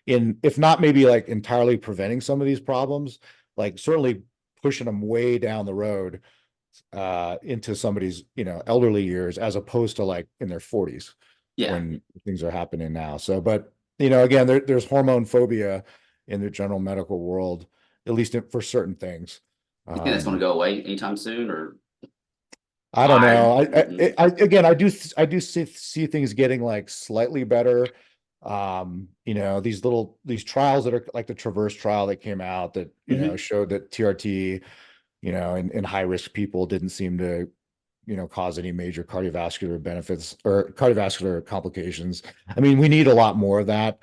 if not maybe like entirely preventing some of these problems, like certainly pushing them way down the road into somebody's elderly years, as opposed to like in their 40s Yeah. when things are happening now. So, but again, there's hormone phobia in the general medical world, at least for certain things. You think that's going to um go away anytime soon, or I don't I? know. Again, I do see things getting like slightly better. These trials that are like the Traverse trial that came out that, Mhm. showed that TRT, in high risk people didn't seem to, cause any major cardiovascular benefits or cardiovascular complications. I mean, we need a lot more of that,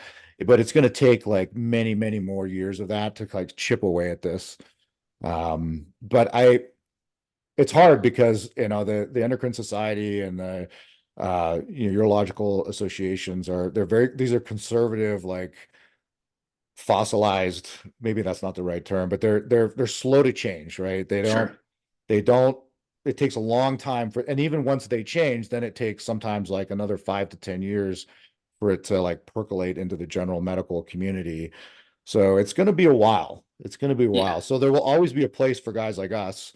but it's going to take like many, many more years of that to like chip away at this. But it's hard because, the endocrine society and the urological associations these are conservative, like fossilized, maybe that's not the right term, but they're slow to change, right? Sure. They don't, it takes a long time and even once they change, then it takes sometimes like another 5 to 10 years for it to like percolate into the general medical community. So it's going to be a while. It's going to be a Yeah. while. So there will always be a place for guys like us,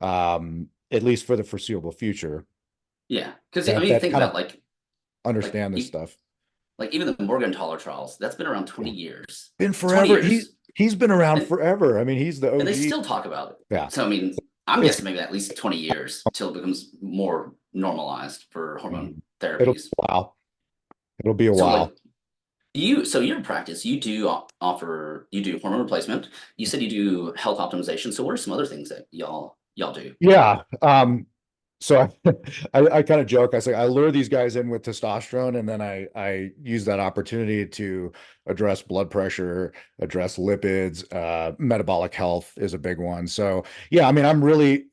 at least for the foreseeable future, Yeah. Because I that mean, that think kind about of like understand this stuff. like even the Morgenthaler trials. That's been around Yeah. 20 years. Been 20 forever. He years, he's been around and forever. I mean, he's the and they OG. still talk about it. Yeah. So I mean, I'm It's guessing maybe at least 20 years till it becomes more normalized for hormone it'll be therapies. a while. It'll be a So like while. so your practice, you do offer, you do hormone replacement. You said you do health optimization. So what are some other things that y'all do? Yeah. So I kind of joke. I say I lure these guys in with testosterone, and then I use that opportunity to address blood pressure, address lipids, metabolic health is a big one. So yeah, I mean, I'm really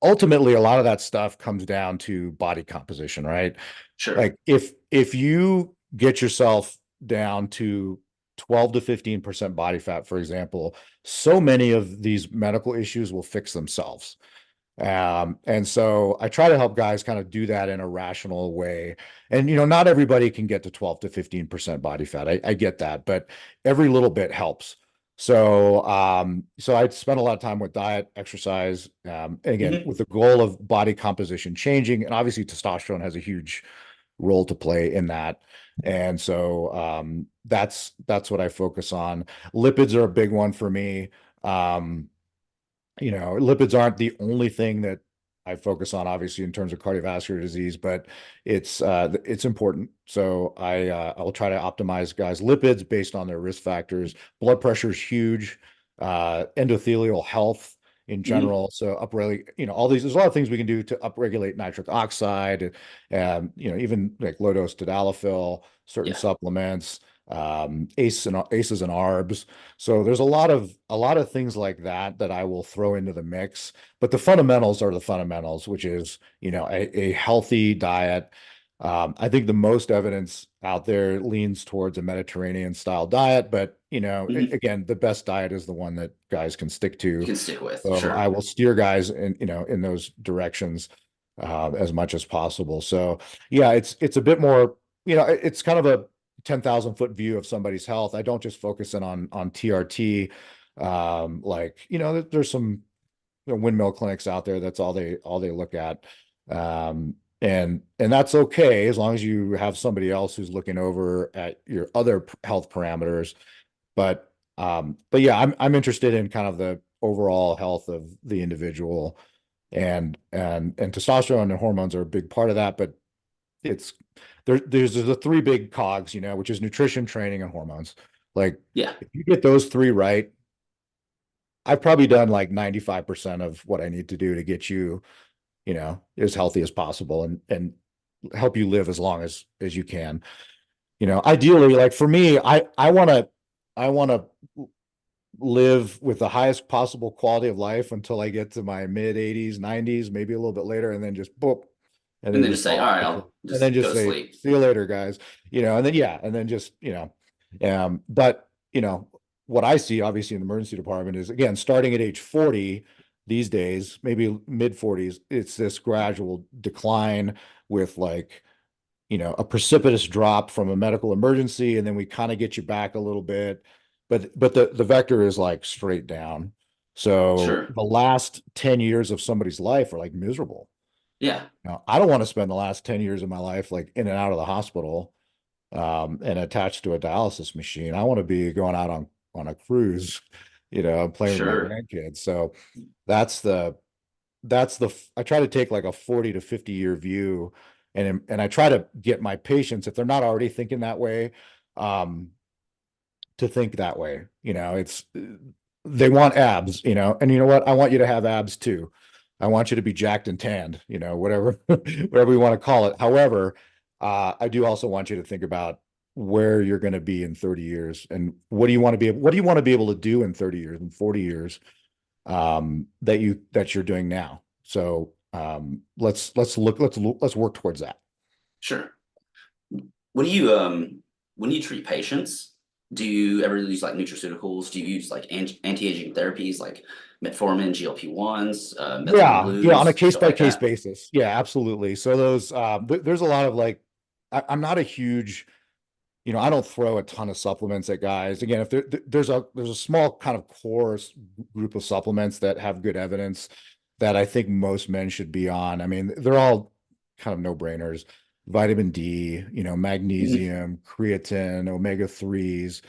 ultimately a lot of that stuff comes down to body composition, right? Sure. Like if you get yourself down to 12 to 15% body fat, for example, so many of these medical issues will fix themselves. And so I try to help guys kind of do that in a rational way. And, not everybody can get to 12 to 15% body fat. I get that, but every little bit helps. So I spend a lot of time with diet, exercise, and again, Hmm. with the goal of body composition changing. And obviously testosterone has a huge role to play in that. And so that's what I focus on. Lipids are a big one for me. Um, Lipids aren't the only thing that I focus on, obviously, in terms of cardiovascular disease, but it's important. So I'll try to optimize guys' lipids based on their risk factors. Blood pressure is huge. endothelial health in Hmm. general. So upregulate, all these, there's a lot of things we can do to upregulate nitric oxide, and, even like low dose tadalafil, certain Yeah. supplements, ACEs and ARBs. So there's a lot of things like that that I will throw into the mix. But the fundamentals are the fundamentals, which is, a healthy diet. I think the most evidence out there leans towards a Mediterranean style diet, but Hmm. again, the best diet is the one that guys can stick You to. can stick with, So I sure. will steer guys in those directions as much as possible. So yeah, it's a bit more, it's kind of a 10,000 foot view of somebody's health. I don't just focus in on TRT. Like, there's some windmill clinics out there. That's all they look at. And that's okay as long as you have somebody else who's looking over at your other health parameters. But yeah, I'm interested in kind of the overall health of the individual, and testosterone and hormones are a big part of that. But it's there's the three big cogs, which is nutrition, training, and hormones. Like, Yeah. if you get those three right, I've probably done like 95% of what I need to do to get you, as healthy as possible, and help you live as long as you can. Ideally, like for me, I want to live with the highest possible quality of life until I get to my mid 80s, 90s, maybe a little bit later, and then just boop, and And then then just just say, fall all right, off the cliff. I'll And then just go just to say, sleep. see you later, guys. And then yeah, and then just, but what I see obviously in the emergency department is, again, starting at age 40 these days, maybe mid 40s, it's this gradual decline with, like, a precipitous drop from a medical emergency, and then we kind of get you back a little bit, but the vector is like straight down. So Sure. the last 10 years of somebody's life are like miserable. Yeah. Now, I don't want to spend the last 10 years of my life like in and out of the hospital, and attached to a dialysis machine. I want to be going out on a cruise, playing with my Sure. grandkids. So that's the I try to take like a 40 to 50-year view, and I try to get my patients, if they're not already thinking that way, um, to think that way. It's they want abs, and you know what? I want you to have abs too. I want you to be jacked and tanned, whatever, whatever you want to call it. However, I do also want you to think about where you're going to be in 30 years, and what do you want to be able to do in 30 years and 40 years, that you're doing now. So let's work towards that. Sure. When you when you treat patients, do you ever use like nutraceuticals? Do you use like anti-aging therapies like metformin, GLP-1s, methylene Yeah, on a blues, case stuff by like case that? basis. Yeah, absolutely. So those there's a lot of like, I'm not a huge, I don't throw a ton of supplements at guys. Again, if there's a small kind of core group of supplements that have good evidence that I think most men should be on. I mean, they're all kind of no-brainers. Vitamin D, Mhm. magnesium, creatine, omega 3s.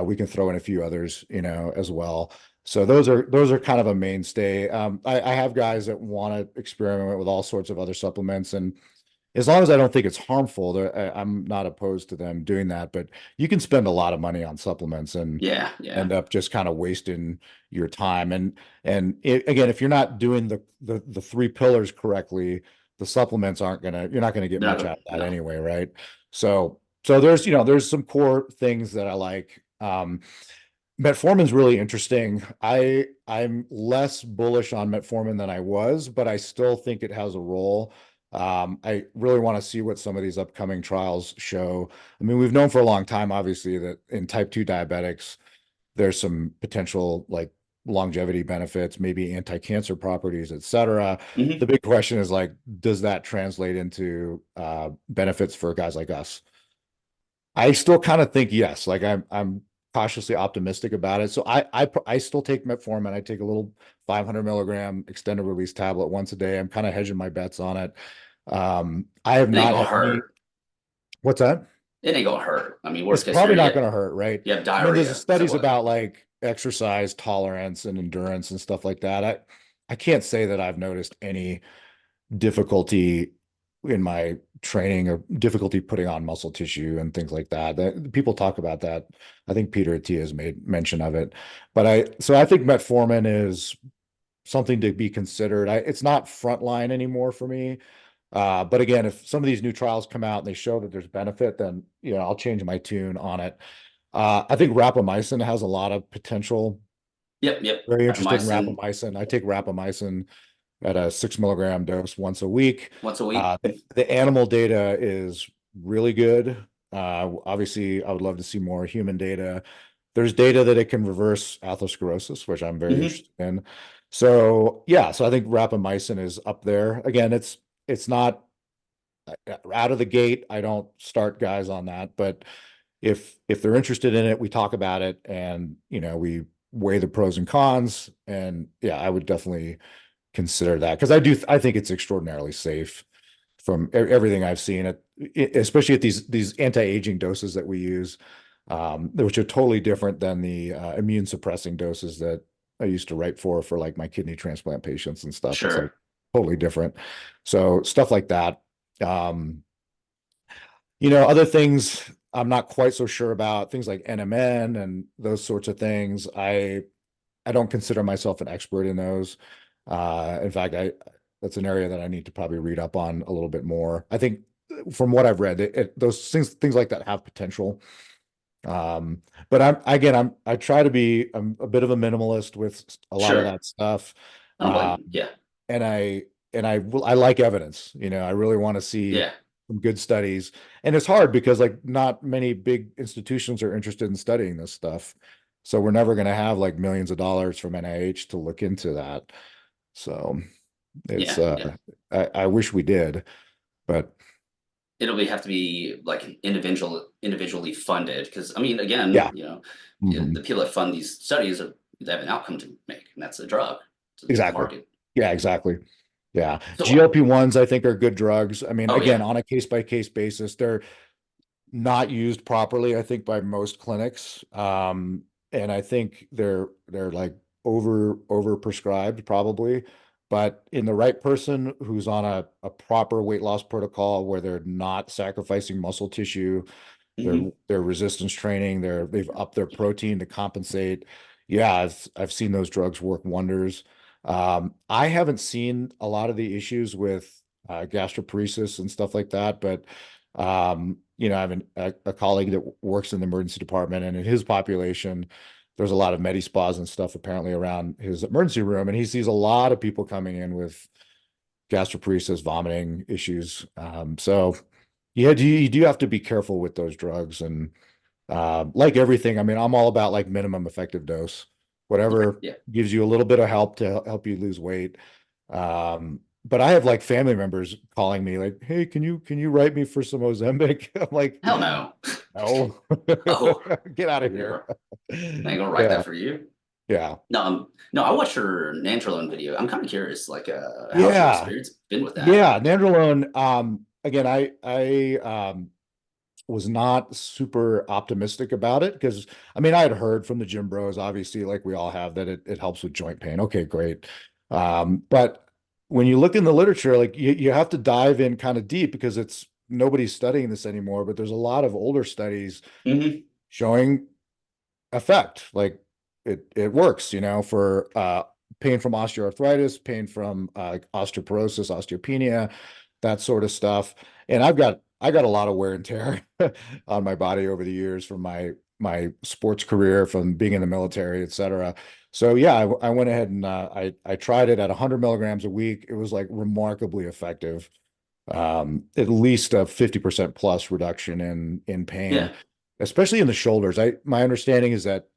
We can throw in a few others, as well. So those are kind of a mainstay. I have guys that want to experiment with all sorts of other supplements, and as long as I don't think it's harmful, I'm not opposed to them doing that. But you can spend a lot of money on supplements and Yeah, yeah. end up just kind of wasting your time. Again, if you're not doing the three pillars correctly, the supplements you're not gonna get They're not much gonna, out of that no. anyway, right? So there's some core things that I like. Metformin's really interesting. I'm less bullish on metformin than I was, but I still think it has a role. I really want to see what some of these upcoming trials show. I mean, we've known for a long time, obviously, that in type 2 diabetics, there's some potential like longevity benefits, maybe anti-cancer properties, et cetera. The Hmm. big question is, like, does that translate into benefits for guys like us? I still kind of think yes. Like, I'm cautiously optimistic about it. So I still take metformin. I take a little 500 milligram extended release tablet once a day. I'm kind of hedging my bets on it. I have It ain't not gonna had any. hurt. What's that? It ain't gonna hurt. I mean, It's worst case probably scenario, not going to hurt, right? you have I mean, there's diarrhea. So studies what? about like exercise tolerance and endurance and stuff like that. I can't say that I've noticed any difficulty in my training or difficulty putting on muscle tissue and things like that. People talk about that. I think Peter T has made mention of it. But I think metformin is something to be considered. It's not frontline anymore for me. But again, if some of these new trials come out and they show that there's benefit, then I'll change my tune on it. I think rapamycin has a lot of potential. Yep. Very interested in Rapamycin rapamycin. I take rapamycin at a 6 milligram dose once a week. once a week. The animal data is really good. Obviously, I would love to see more human data. There's data that it can reverse atherosclerosis, which I'm very Hmm. interested in. So yeah, so I think rapamycin is up there. Again, it's not out of the gate. I don't start guys on that, but if they're interested in it, we talk about it, and we weigh the pros and cons. And yeah, I would definitely consider that, because I think it's extraordinarily safe from everything I've seen, especially at these anti-aging doses that we use, which are totally different than the immune suppressing doses that I used to write for like my kidney transplant patients and stuff. It's like Sure. totally different. So stuff like that. Other things I'm not quite so sure about, things like NMN and those sorts of things. I don't consider myself an expert in those. In fact, that's an area that I need to probably read up on a little bit more. I think from what I've read, those things like that have potential. But I try to I'm a bit of a minimalist with a lot of Sure. that stuff. I don't blame Uh, you. Yeah. and I like evidence. I really want to see Yeah. some good studies. And it's hard because like not many big institutions are interested in studying this stuff. So we're never going to have like millions of dollars from NIH to look into that. So it's Yeah. I wish we did, but Have to be like individually funded, because I mean, again, yeah. Hmm. the people that fund these studies they have an outcome to make, and that's a drug to Exactly. market. Yeah, exactly. Yeah. So GLP-1s I think are good drugs. I mean, oh again, yeah. on a case by case basis, they're not used properly, I think, by most clinics. And I think they're like over prescribed probably. But in the right person who's on a proper weight loss protocol where they're not sacrificing muscle tissue, Hmm. their resistance training, they've upped their protein to compensate. Yeah, I've seen those drugs work wonders. I haven't seen a lot of the issues with gastroparesis and stuff like that, but I have a colleague that works in the emergency department, and in his population, there's a lot of med spas and stuff apparently around his emergency room, and he sees a lot of people coming in with gastroparesis, vomiting issues. So yeah, you do have to be careful with those drugs, and like everything, I mean, I'm all about like minimum effective dose, Okay. whatever Yeah. gives you a little bit of help to help you lose weight. But I have like family members calling me like, "Hey, can you write me for some Ozempic?" I'm like, Hell no. "No, Oh, get out of here." you're, I ain't gonna write Yeah, that for you. yeah, No, I watched her Nandrolone video. I'm kind of curious, like, how's your yeah, experience been with that? yeah. Nandrolone. Again, I was not super optimistic about it because I mean I had heard from the gym bros, obviously, like we all have, that it helps with joint pain. Okay, great. But when you look in the literature, like you have to dive in kind of deep because it's nobody's studying this anymore, but there's a lot of older studies Hmm. showing effect. Like it works, for pain from osteoarthritis, pain from osteoporosis, osteopenia, that sort of stuff. And I got a lot of wear and tear on my body over the years from my sports career, from being in the military, et cetera. So yeah, I went ahead and I tried it at 100 milligrams a week. It was like remarkably effective. At least a 50% plus reduction in pain, Yeah. especially in the shoulders. My understanding is that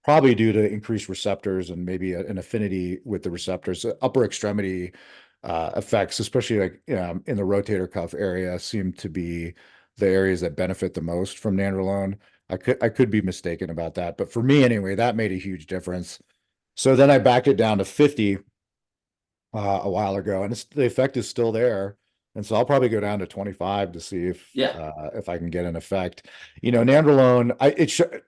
probably due to increased receptors and maybe an affinity with the receptors, upper extremity effects, especially like in the rotator cuff area, seem to be the areas that benefit the most from nandrolone. I could be mistaken about that, but for me anyway, that made a huge difference. So then I backed it down to 50 a while ago, and the effect is still there. And so I'll probably go down to 25 to see Yeah. if I can get an effect. Nandrolone, it should,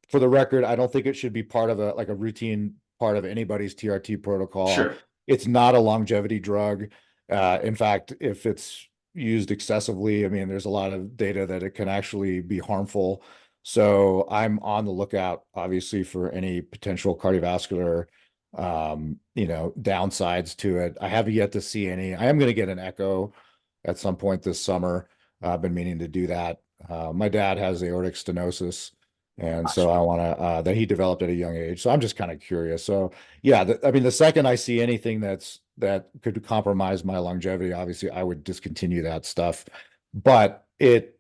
for the record, I don't think it should be part of a routine part of anybody's TRT protocol. Sure. It's not a longevity drug. In fact, if it's used excessively, I mean, there's a lot of data that it can actually be harmful. So I'm on the lookout, obviously, for any potential cardiovascular, downsides to it. I haven't yet to see any. I am going to get an echo at some point this summer. I've been meaning to do that. My dad has aortic stenosis, and so Gotcha. I want to that he developed at a young age. So I'm just kind of curious. So yeah, I mean, the second I see anything that could compromise my longevity, obviously I would discontinue that stuff. But it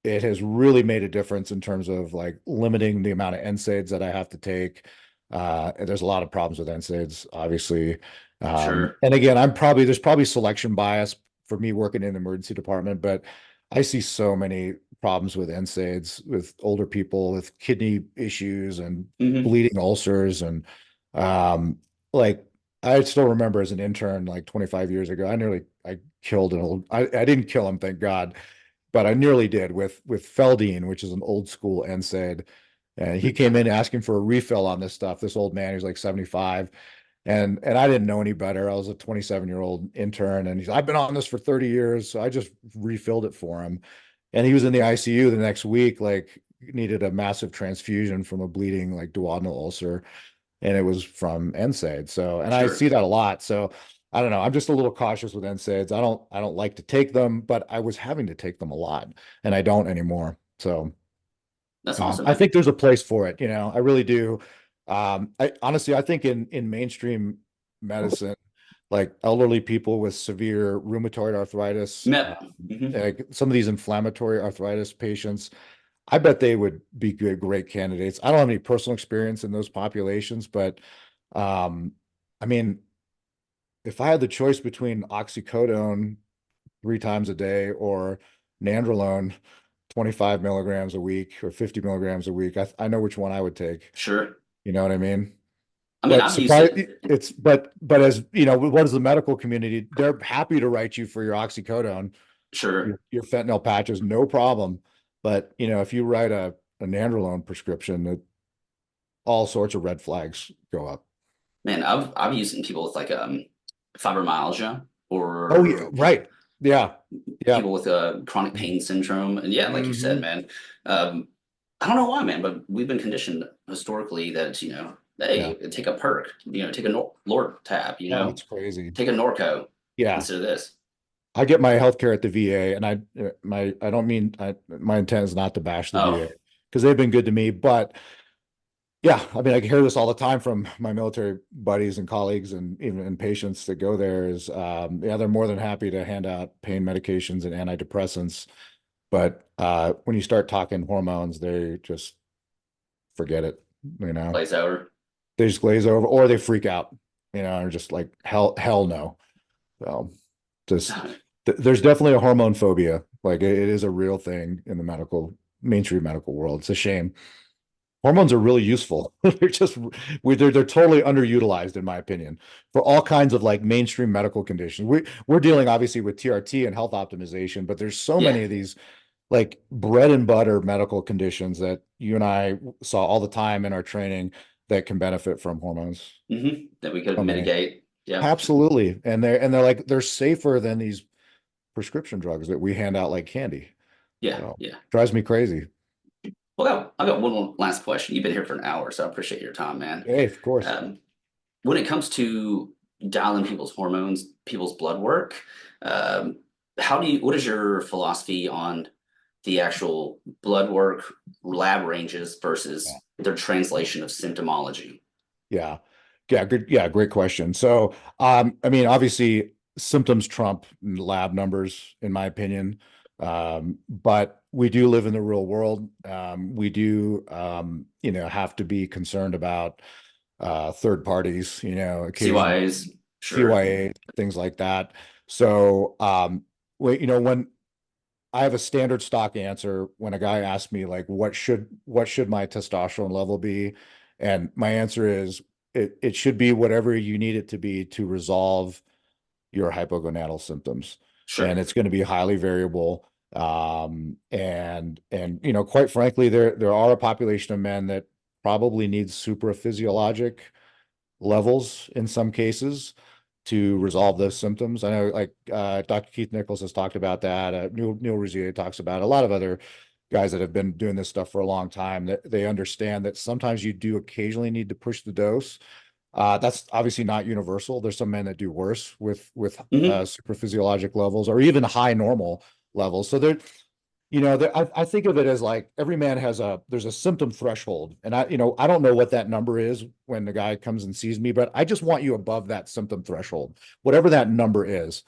has really made a difference in terms of like limiting the amount of NSAIDs that I have to take. There's a lot of problems with NSAIDs, obviously. Sure. And again, there's probably selection bias for me working in the emergency department, but I see so many problems with NSAIDs with older people with kidney issues and Hmm. bleeding ulcers. And um, like, I still remember as an intern, like 25 years ago, I killed I didn't kill him, thank God, but I nearly did with Feldine, which is an old school NSAID. And he came in asking for a refill on this stuff. This old man, he's like 75. And I didn't know any better. I was a 27-year-old intern, and I've been on this for 30 years. So I just refilled it for him. And he was in the ICU the next week, like needed a massive transfusion from a bleeding like duodenal ulcer, and it was from NSAID. So, and I see Sure. that a lot. So I don't know. I'm just a little cautious with NSAIDs. I don't like to take them, but I was having to take them a lot, and I don't anymore. So That's awesome, I man. think there's a place for it. I really do. I honestly, I think in mainstream medicine, like elderly people with severe rheumatoid arthritis, Hmm. like some of these inflammatory arthritis patients, I bet they would be great candidates. I don't have any personal experience in those populations, but I mean, if I had the choice between oxycodone 3 times a day or Nandrolone 25 milligrams a week or 50 milligrams a week, I know which one I would take. Sure. You know what I mean? I mean, But I've used surprise, it. but as you know, what is the medical community? They're happy to write you for your oxycodone, Sure. your fentanyl patches, no problem. But if you write a Nandrolone prescription, all sorts of red flags go up. Man, I've used it in people with like fibromyalgia Oh yeah, or right. Yeah. Yeah. people with chronic pain syndrome. And yeah, like you said, Hmm. man, um, I don't know why, man, but we've been conditioned historically that, Yeah. hey, take a perk, take a Lord tab, Oh, it's crazy. take a Norco Yeah. instead of this. I get my health care at the VA, and I don't mean my intent is not to bash the Oh, VA because they've been good to me, but yeah, I mean, I hear this all the time from my military buddies and colleagues and even patients that go there is, yeah, they're more than happy to hand out pain medications and antidepressants. But when you start talking hormones, they just forget it, you know, glaze over. they just glaze over or they freak out, and just like, hell no. So just, there's definitely a hormone phobia. Like it is a real thing in the mainstream medical world. It's a shame. Hormones are really useful. They're totally underutilized in my opinion for all kinds of like mainstream medical conditions. We're dealing obviously with TRT and health optimization, but there's so Yeah. many of these like bread and butter medical conditions that you and I saw all the time in our training that can benefit from hormones. That we could So many. mitigate. Yeah. Absolutely. And they're like they're safer than these prescription drugs that we hand out like candy. Yeah. So Yeah. drives me crazy. Well, I've got one more last question. You've been here for an hour, so I appreciate your time, man. Hey, of course. Um, when it comes to dialing people's hormones, people's blood work, um, what is your philosophy on the actual blood work lab ranges Yeah. versus their translation of symptomology? Yeah. Yeah, good. Yeah, great question. So, I mean, obviously symptoms trump lab numbers in my opinion. But we do live in the real world. We do, have to be concerned about third parties, occasionally CYAs, sure. CYA, things like that. So, when I have a standard stock answer when a guy asks me like what should my testosterone level be? And my answer is it should be whatever you need it to be to resolve your hypogonadal symptoms. And Sure. it's going to be highly variable. And quite frankly, there are a population of men that probably need supraphysiologic levels in some cases. to resolve those symptoms. I know like Dr. Keith Nichols has talked about that. Neil Rizzier talks about it. A lot of other guys that have been doing this stuff for a long time, that they understand that sometimes you do occasionally need to push the dose. That's obviously not universal. There's some men that do worse with Hmm. super physiologic levels or even high normal levels. So there, I think of it as like every man there's a symptom threshold. And I don't know what that number is when the guy comes and sees me, but I just want you above that symptom threshold, whatever that number is.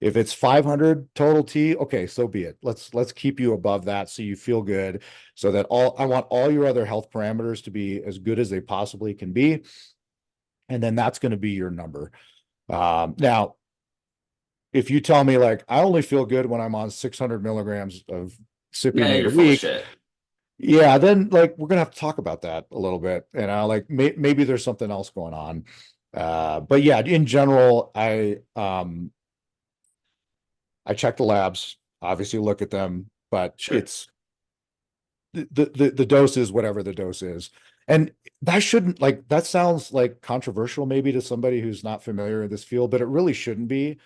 If it's 500 total T, okay, so be it. Let's keep you above that so you feel good, so that I want all your other health parameters to be as good as they possibly can be. And then that's going to be your number. Now, if you tell me like I only feel good when I'm on 600 milligrams of Yeah, cypionate a you're full of week, shit. yeah, then like we're gonna have to talk about that a little bit. Like maybe there's something else going on. But yeah, in general, I check the labs, obviously look at them, but Sure. it's the dose is whatever the dose is. And that shouldn't like that sounds like controversial maybe to somebody who's not familiar in this field, but it really shouldn't be.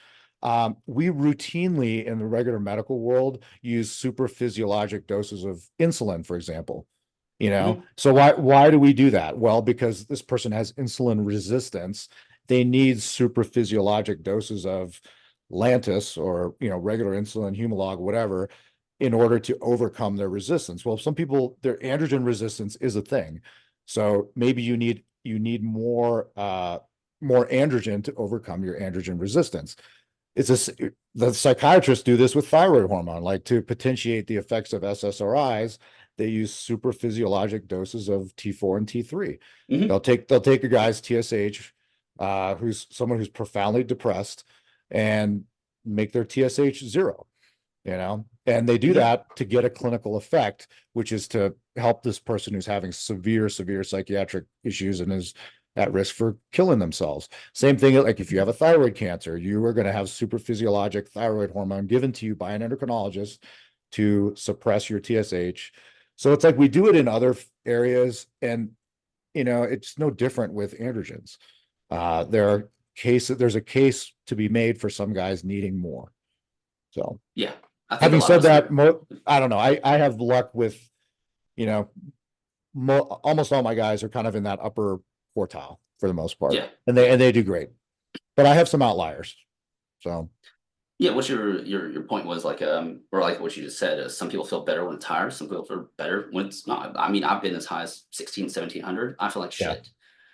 We routinely in the regular medical world use super physiologic doses of insulin, for example. Hmm. So why do we do that? Well, because this person has insulin resistance, they need super physiologic doses of Lantus or regular insulin, Humalog, whatever, in order to overcome their resistance. Well, some people, their androgen resistance is a thing. So maybe you need more androgen to overcome your androgen resistance. The psychiatrists do this with thyroid hormone, like to potentiate the effects of SSRIs. They use super physiologic doses of T4 and T3. Hmm. They'll take a guy's TSH, who's someone who's profoundly depressed, and make their TSH zero. And they do Hmm. that to get a clinical effect, which is to help this person who's having severe psychiatric issues and is at risk for killing themselves. Same thing, like if you have a thyroid cancer, you are going to have super physiologic thyroid hormone given to you by an endocrinologist to suppress your TSH. So it's like we do it in other areas, and it's no different with androgens. There's a case to be made for some guys needing more. So Yeah, I think a having lot of said us that, are. I don't know. I have luck with, you know, almost all my guys are kind of in that upper quartile for the most part, Yeah, and they do great. But I have some outliers. So yeah. What your point was like, or like what you just said is some people feel better when it's higher, some people feel better when it's not. I mean, I've been as high as 16, 1700. I feel like yeah, shit.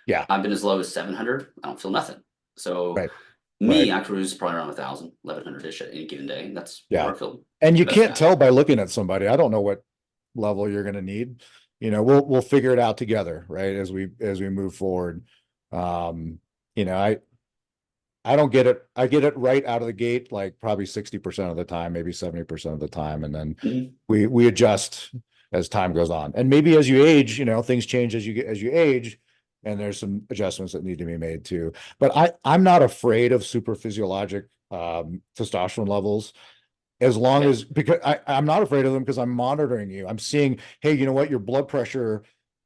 yeah, I've been as low as 700. I don't feel nothing. So right, me, right, I cruise probably around 1,000, 1100-ish at any given day. That's yeah. where I feel And you the best can't at. tell by looking at somebody. I don't know what level you're going to need. We'll figure it out together, right? As we move forward. Um, you know, I don't get it. I get it right out of the gate, like probably 60% of the time, maybe 70% of the time. And then Mhm. we adjust as time goes on. And maybe as you age, things change as you age, and there's some adjustments that need to be made too. But I'm not afraid of super physiologic testosterone levels as long Yeah, as because I'm not afraid of them because I'm monitoring you. I'm seeing, hey, you know what, your blood pressure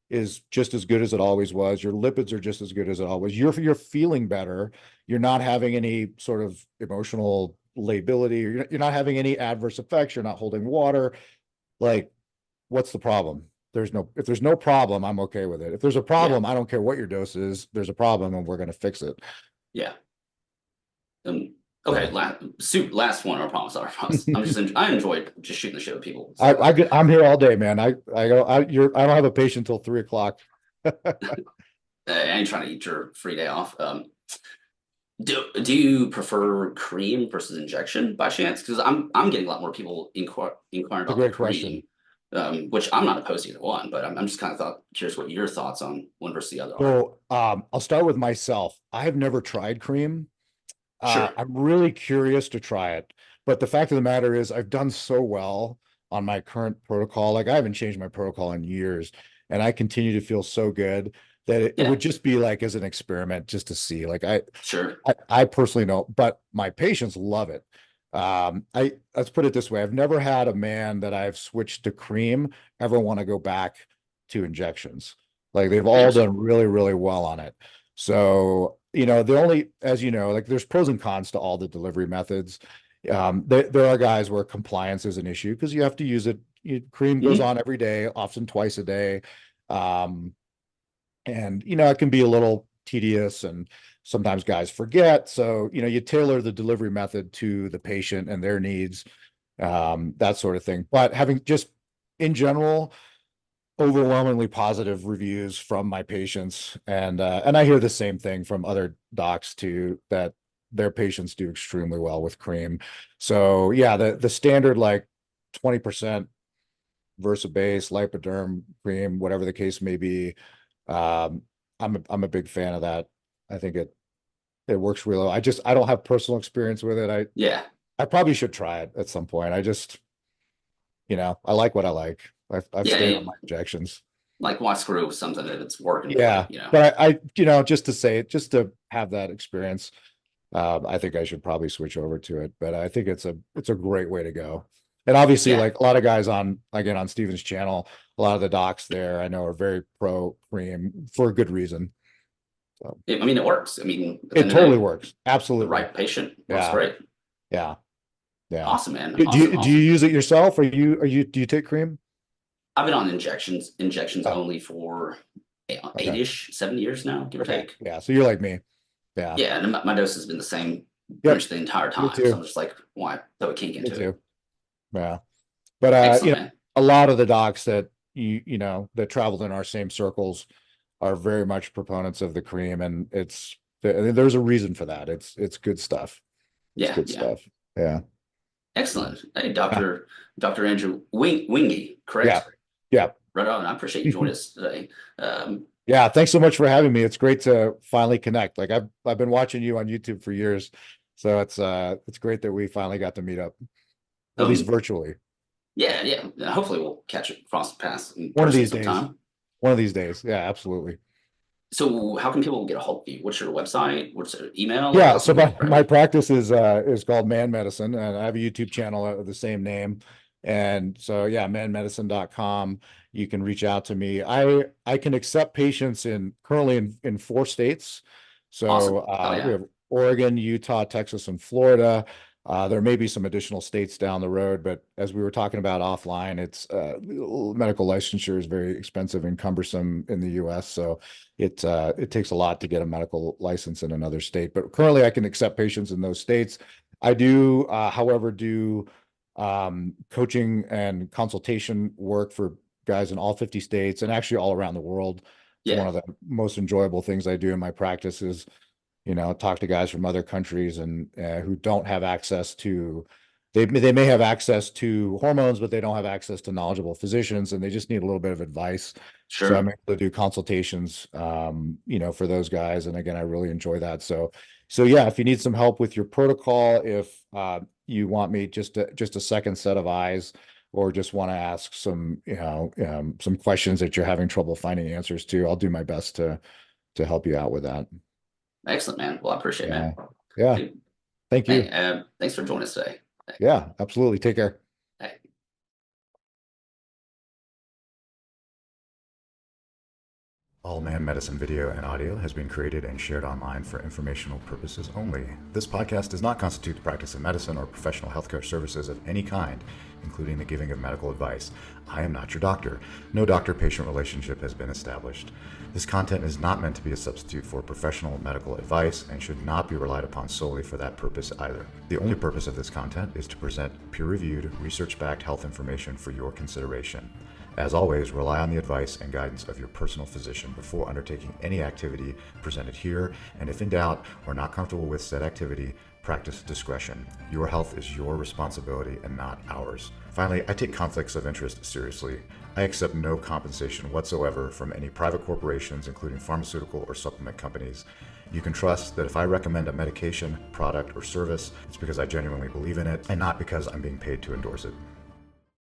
is just as good as it always was. Your lipids are just as good as it always. You're feeling better. You're not having any sort of emotional lability. You're not having any adverse effects. You're not holding water. Like, what's the problem? If there's no problem, I'm okay with it. If there's a yeah, problem, I don't care what your dose is. There's a problem, and we're going to fix it. yeah. Um, okay, So last one. I promise. I promise. I enjoyed just shooting the shit with people. I, So I I'm here all day, man. I don't have a patient till 3 o'clock. I ain't trying to eat your free day off. Do you prefer cream versus injection by chance? Because I'm getting a lot more people inquiring It's a about the great question. cream, which I'm not opposed to either one, but I'm just kind of curious what your thoughts on one versus the other are. So I'll start with myself. I have never tried cream. Sure. I'm really curious to try it, but the fact of the matter is, I've done so well on my current protocol. Like I haven't changed my protocol in years, and I continue to feel so good that it Yeah. would just be like as an experiment just to see. Like Sure. I personally don't, but my patients love it. Let's put it this way: I've never had a man that I've switched to cream ever want to go back to injections. Like they've all Interesting. done really, really well on it. So the only, as you know, like there's pros and cons to all the delivery methods. There are guys where compliance is an issue because you have to use it. Cream goes Mhm. on every day, often twice a day. Um, and it can be a little tedious and sometimes guys forget. So, you tailor the delivery method to the patient and their needs, that sort of thing. But having just in general, overwhelmingly positive reviews from my patients, and I hear the same thing from other docs too, that their patients do extremely well with cream. So yeah, the standard like 20% Versabase, Lipoderm cream, whatever the case may be. Um, I'm a big fan of that. I think it works really well. I don't have personal experience with it. Yeah. I probably should try it at some point. I like what I like. I've Yeah. stayed on my injections. Like why screw with something that it's working for Yeah, you? but just to say it, just to have that experience, I think I should probably switch over to it. But I think it's a great way to go. And obviously, Yeah. like a lot of guys on Steven's channel, a lot of the docs there I know are very pro cream for a good reason. So I mean, it works. I mean, at the it end of the totally day, works. the Absolutely. right patient works Yeah. great. Yeah. Yeah. Awesome, man. Do Awesome. you do you Awesome. use it yourself? Do you take cream? I've been on injections Oh, only for okay. eight-ish, 7 years now, give or Okay. take. Yeah. So you're like me. Yeah. Yeah, and my dose has been the same pretty Yep. much the entire Me time. So I'm too. just like, why throw a kink Me into it? too. Yeah. But Excellent, man. a lot of the docs that that traveled in our same circles are very much proponents of the cream, and there's a reason for that. It's good stuff. It's Yeah, good yeah. stuff. Yeah. Excellent. Hey, Yeah. Dr. Andrew Winge, Yeah. correct? Yeah. Right on. I appreciate you joining us today. Um, Yeah. Thanks so much for having me. It's great to finally connect. Like I've been watching you on YouTube for years. So it's great that we finally got to meet up, at least um, virtually. yeah, yeah. Hopefully we'll catch it across the paths in One of person these days. sometime. One of these days. Yeah, absolutely. So how can people get a hold of you? What's your website? What's your email? Like Yeah, how so can people my grab you? practice is called Man Medicine, and I have a YouTube channel of the same name. And so yeah, manmedicine.com. You can reach out to me. I can accept patients currently in 4 states. So Awesome. Hell we yeah. have Oregon, Utah, Texas, and Florida. There may be some additional states down the road, but as we were talking about offline, it's medical licensure is very expensive and cumbersome in the US. So it takes a lot to get a medical license in another state. But currently, I can accept patients in those states. I do, however, do coaching and consultation work for guys in all 50 states and actually all around the world. It's one Yeah, of the most enjoyable things I do in my practice is, talk to guys from other countries and who don't have access to, they may have access to hormones, but they don't have access to knowledgeable physicians and they just need a little bit of advice. So I'm sure. able to do consultations, for those guys. And again, I really enjoy that. So yeah, if you need some help with your protocol, if you want me just a second set of eyes, or just want to ask some questions that you're having trouble finding answers to, I'll do my best to help you out with that. Excellent, man. Well, I appreciate it, Yeah. man. Yeah. Hey, Thank hey, you. thanks for joining us today. Hey, Yeah, absolutely. Take care. hey. All Man Medicine video and audio has been created and shared online for informational purposes only. This podcast does not constitute the practice of medicine or professional healthcare services of any kind, including the giving of medical advice. I am not your doctor. No doctor-patient relationship has been established. This content is not meant to be a substitute for professional medical advice and should not be relied upon solely for that purpose either. The only purpose of this content is to present peer-reviewed, research-backed health information for your consideration. As always, rely on the advice and guidance of your personal physician before undertaking any activity presented here, and if in doubt or not comfortable with said activity, practice discretion. Your health is your responsibility and not ours. Finally, I take conflicts of interest seriously. I accept no compensation whatsoever from any private corporations, including pharmaceutical or supplement companies. You can trust that if I recommend a medication, product, or service, it's because I genuinely believe in it and not because I'm being paid to endorse it.